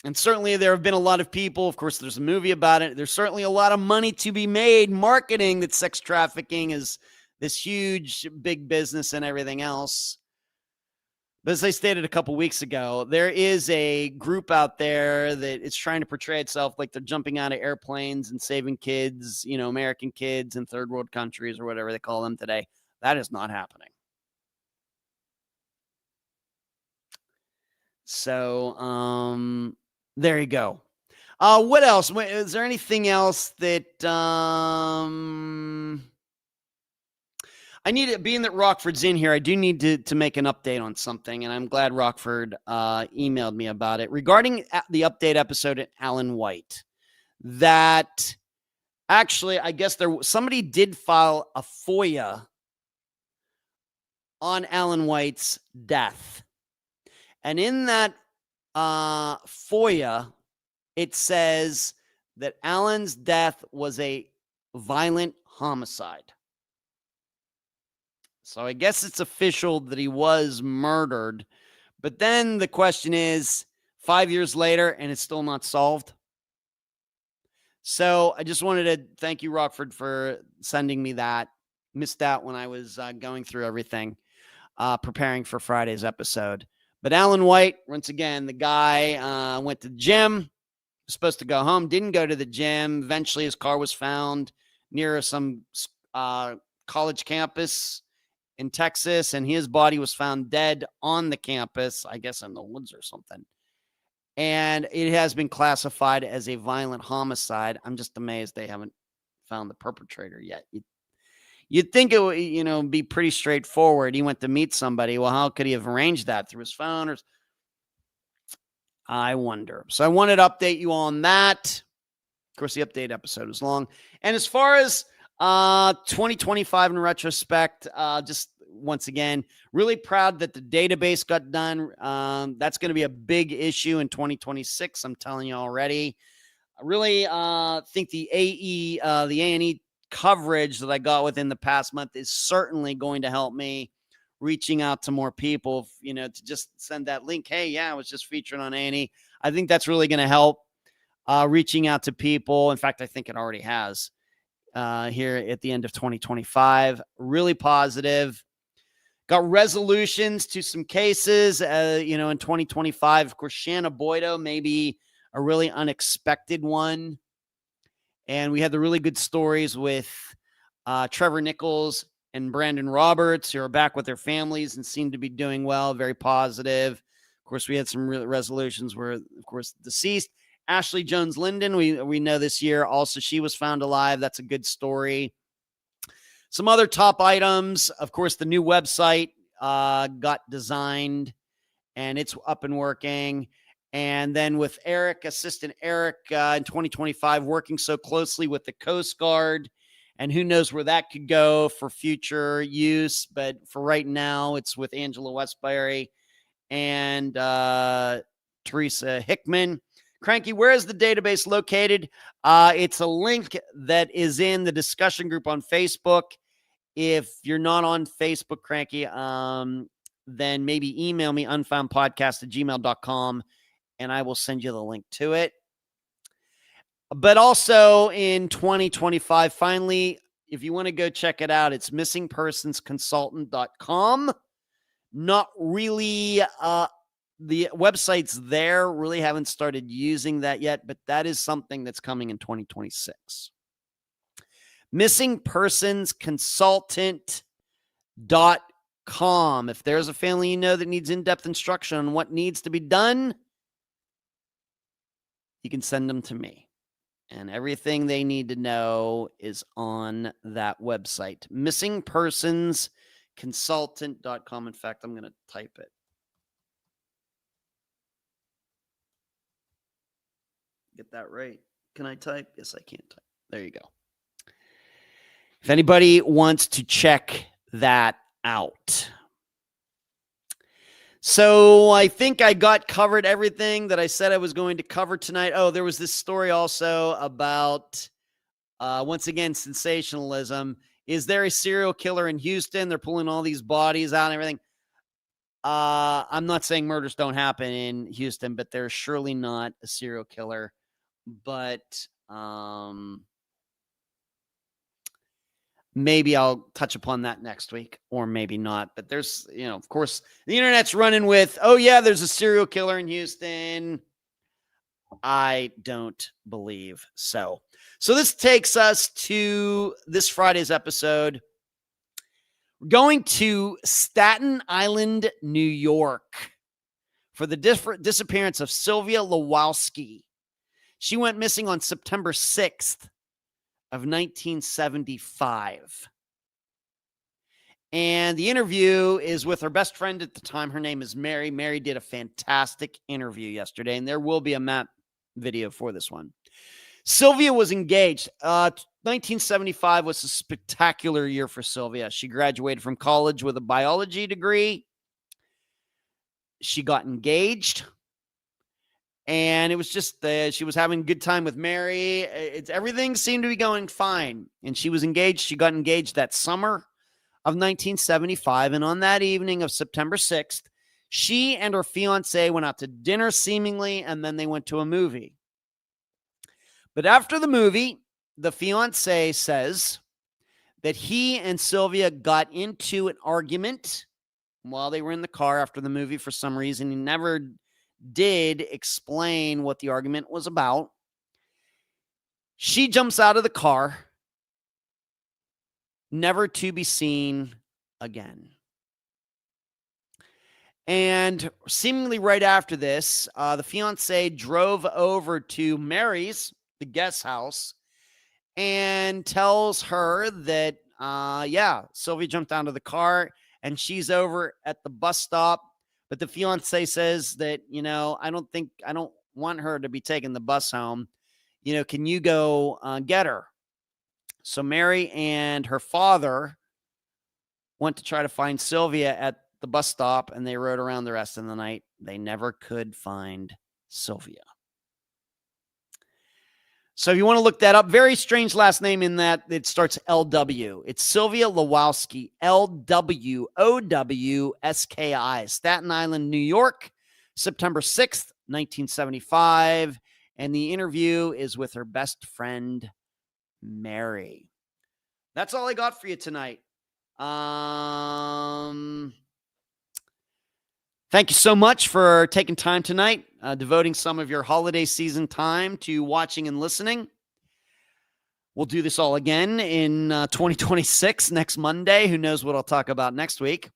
And certainly there have been a lot of people, of course, there's a movie about it. There's certainly a lot of money to be made marketing that sex trafficking is this huge, big business and everything else. But as I stated a couple weeks ago, there is a group out there that is trying to portray itself like they're jumping out of airplanes and saving kids, American kids in third world countries or whatever they call them today. That is not happening. So, there you go. What else? Is there anything else that I need, being that Rockford's in here, I do need to make an update on something, and I'm glad Rockford emailed me about it regarding the update episode at Alan White. That actually, I guess somebody did file a FOIA on Alan White's death, and in that FOIA, it says that Alan's death was a violent homicide. So I guess it's official that he was murdered. But then the question is, 5 years later, and it's still not solved. So I just wanted to thank you, Rockford, for sending me that. Missed out when I was going through everything, preparing for Friday's episode. But Alan White, once again, the guy went to the gym, was supposed to go home, didn't go to the gym. Eventually, his car was found near some college campus in Texas, and his body was found dead on the campus, I guess in the woods or something. And it has been classified as a violent homicide. I'm just amazed they haven't found the perpetrator yet. You'd think it would, be pretty straightforward. He went to meet somebody. Well, how could he have arranged that through his phone? I wonder. So I wanted to update you on that. Of course, the update episode was long. And as far as 2025 in retrospect, just once again, really proud that the database got done. That's going to be a big issue in 2026. I'm telling you already. I really think the A&E coverage that I got within the past month is certainly going to help me reaching out to more people, to just send that link. Hey, yeah, I was just featured on A&E. I think that's really going to help reaching out to people. In fact, I think it already has here at the end of 2025. Really positive. Got resolutions to some cases, in 2025. Of course, Shanna Boydo, maybe a really unexpected one. And we had the really good stories with Trevor Nichols and Brandon Roberts, who are back with their families and seem to be doing well, very positive. Of course, we had some real resolutions where, of course, deceased. Ashley Jones Linden, we know this year also she was found alive. That's a good story. Some other top items, of course, the new website got designed and it's up and working. And then with Assistant Eric in 2025, working so closely with the Coast Guard, and who knows where that could go for future use. But for right now, it's with Angela Westbury and Teresa Hickman. Cranky, where is the database located? It's a link that is in the discussion group on Facebook. If you're not on Facebook, Cranky, then maybe email me, unfoundpodcast@gmail.com, and I will send you the link to it. But also in 2025, finally, if you want to go check it out, it's missingpersonsconsultant.com. Not really... the website's there, really haven't started using that yet, but that is something that's coming in 2026. missingpersonsconsultant.com. If there's a family that needs in-depth instruction on what needs to be done, you can send them to me. And everything they need to know is on that website, missingpersonsconsultant.com. In fact, I'm going to type it. Get that right. Can I type? Yes, I can type. There you go. If anybody wants to check that out. So I think I got covered everything that I said I was going to cover tonight. Oh, there was this story also about, once again, sensationalism. Is there a serial killer in Houston? They're pulling all these bodies out and everything. I'm not saying murders don't happen in Houston, but there's surely not a serial killer. But maybe I'll touch upon that next week, or maybe not. But there's, of course, the internet's running with, oh, yeah, there's a serial killer in Houston. I don't believe so. So this takes us to this Friday's episode. We're going to Staten Island, New York, for the disappearance of Sylvia Lewalski. She went missing on September 6th of 1975. And the interview is with her best friend at the time. Her name is Mary. Mary did a fantastic interview yesterday, and there will be a map video for this one. Sylvia was engaged. 1975 was a spectacular year for Sylvia. She graduated from college with a biology degree. She got engaged. And it was just, she was having a good time with Mary. Everything seemed to be going fine. And she was engaged. She got engaged that summer of 1975. And on that evening of September 6th, she and her fiance went out to dinner seemingly, and then they went to a movie. But after the movie, the fiance says that he and Sylvia got into an argument while they were in the car after the movie. For some reason, he never did explain what the argument was about. She jumps out of the car, never to be seen again. And seemingly right after this, the fiance drove over to Mary's, the guest house, and tells her that, Sylvia jumped out of the car and she's over at the bus stop. But the fiance says that, I don't want her to be taking the bus home. Can you go get her? So Mary and her father went to try to find Sylvia at the bus stop, and they rode around the rest of the night. They never could find Sylvia. So if you want to look that up, very strange last name in that it starts LW. It's Sylvia Lwowski, Lwowski, Staten Island, New York, September 6th, 1975. And the interview is with her best friend, Mary. That's all I got for you tonight. Thank you so much for taking time tonight, devoting some of your holiday season time to watching and listening. We'll do this all again in 2026, next Monday. Who knows what I'll talk about next week.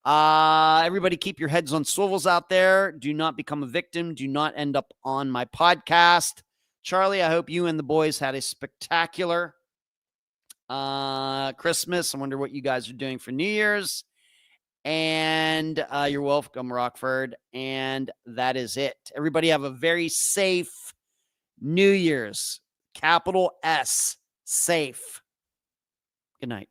Everybody keep your heads on swivels out there. Do not become a victim. Do not end up on my podcast. Charlie, I hope you and the boys had a spectacular Christmas. I wonder what you guys are doing for New Year's. And you're welcome, Rockford. And that is it. Everybody have a very safe New Year's. Capital S, safe. Good night.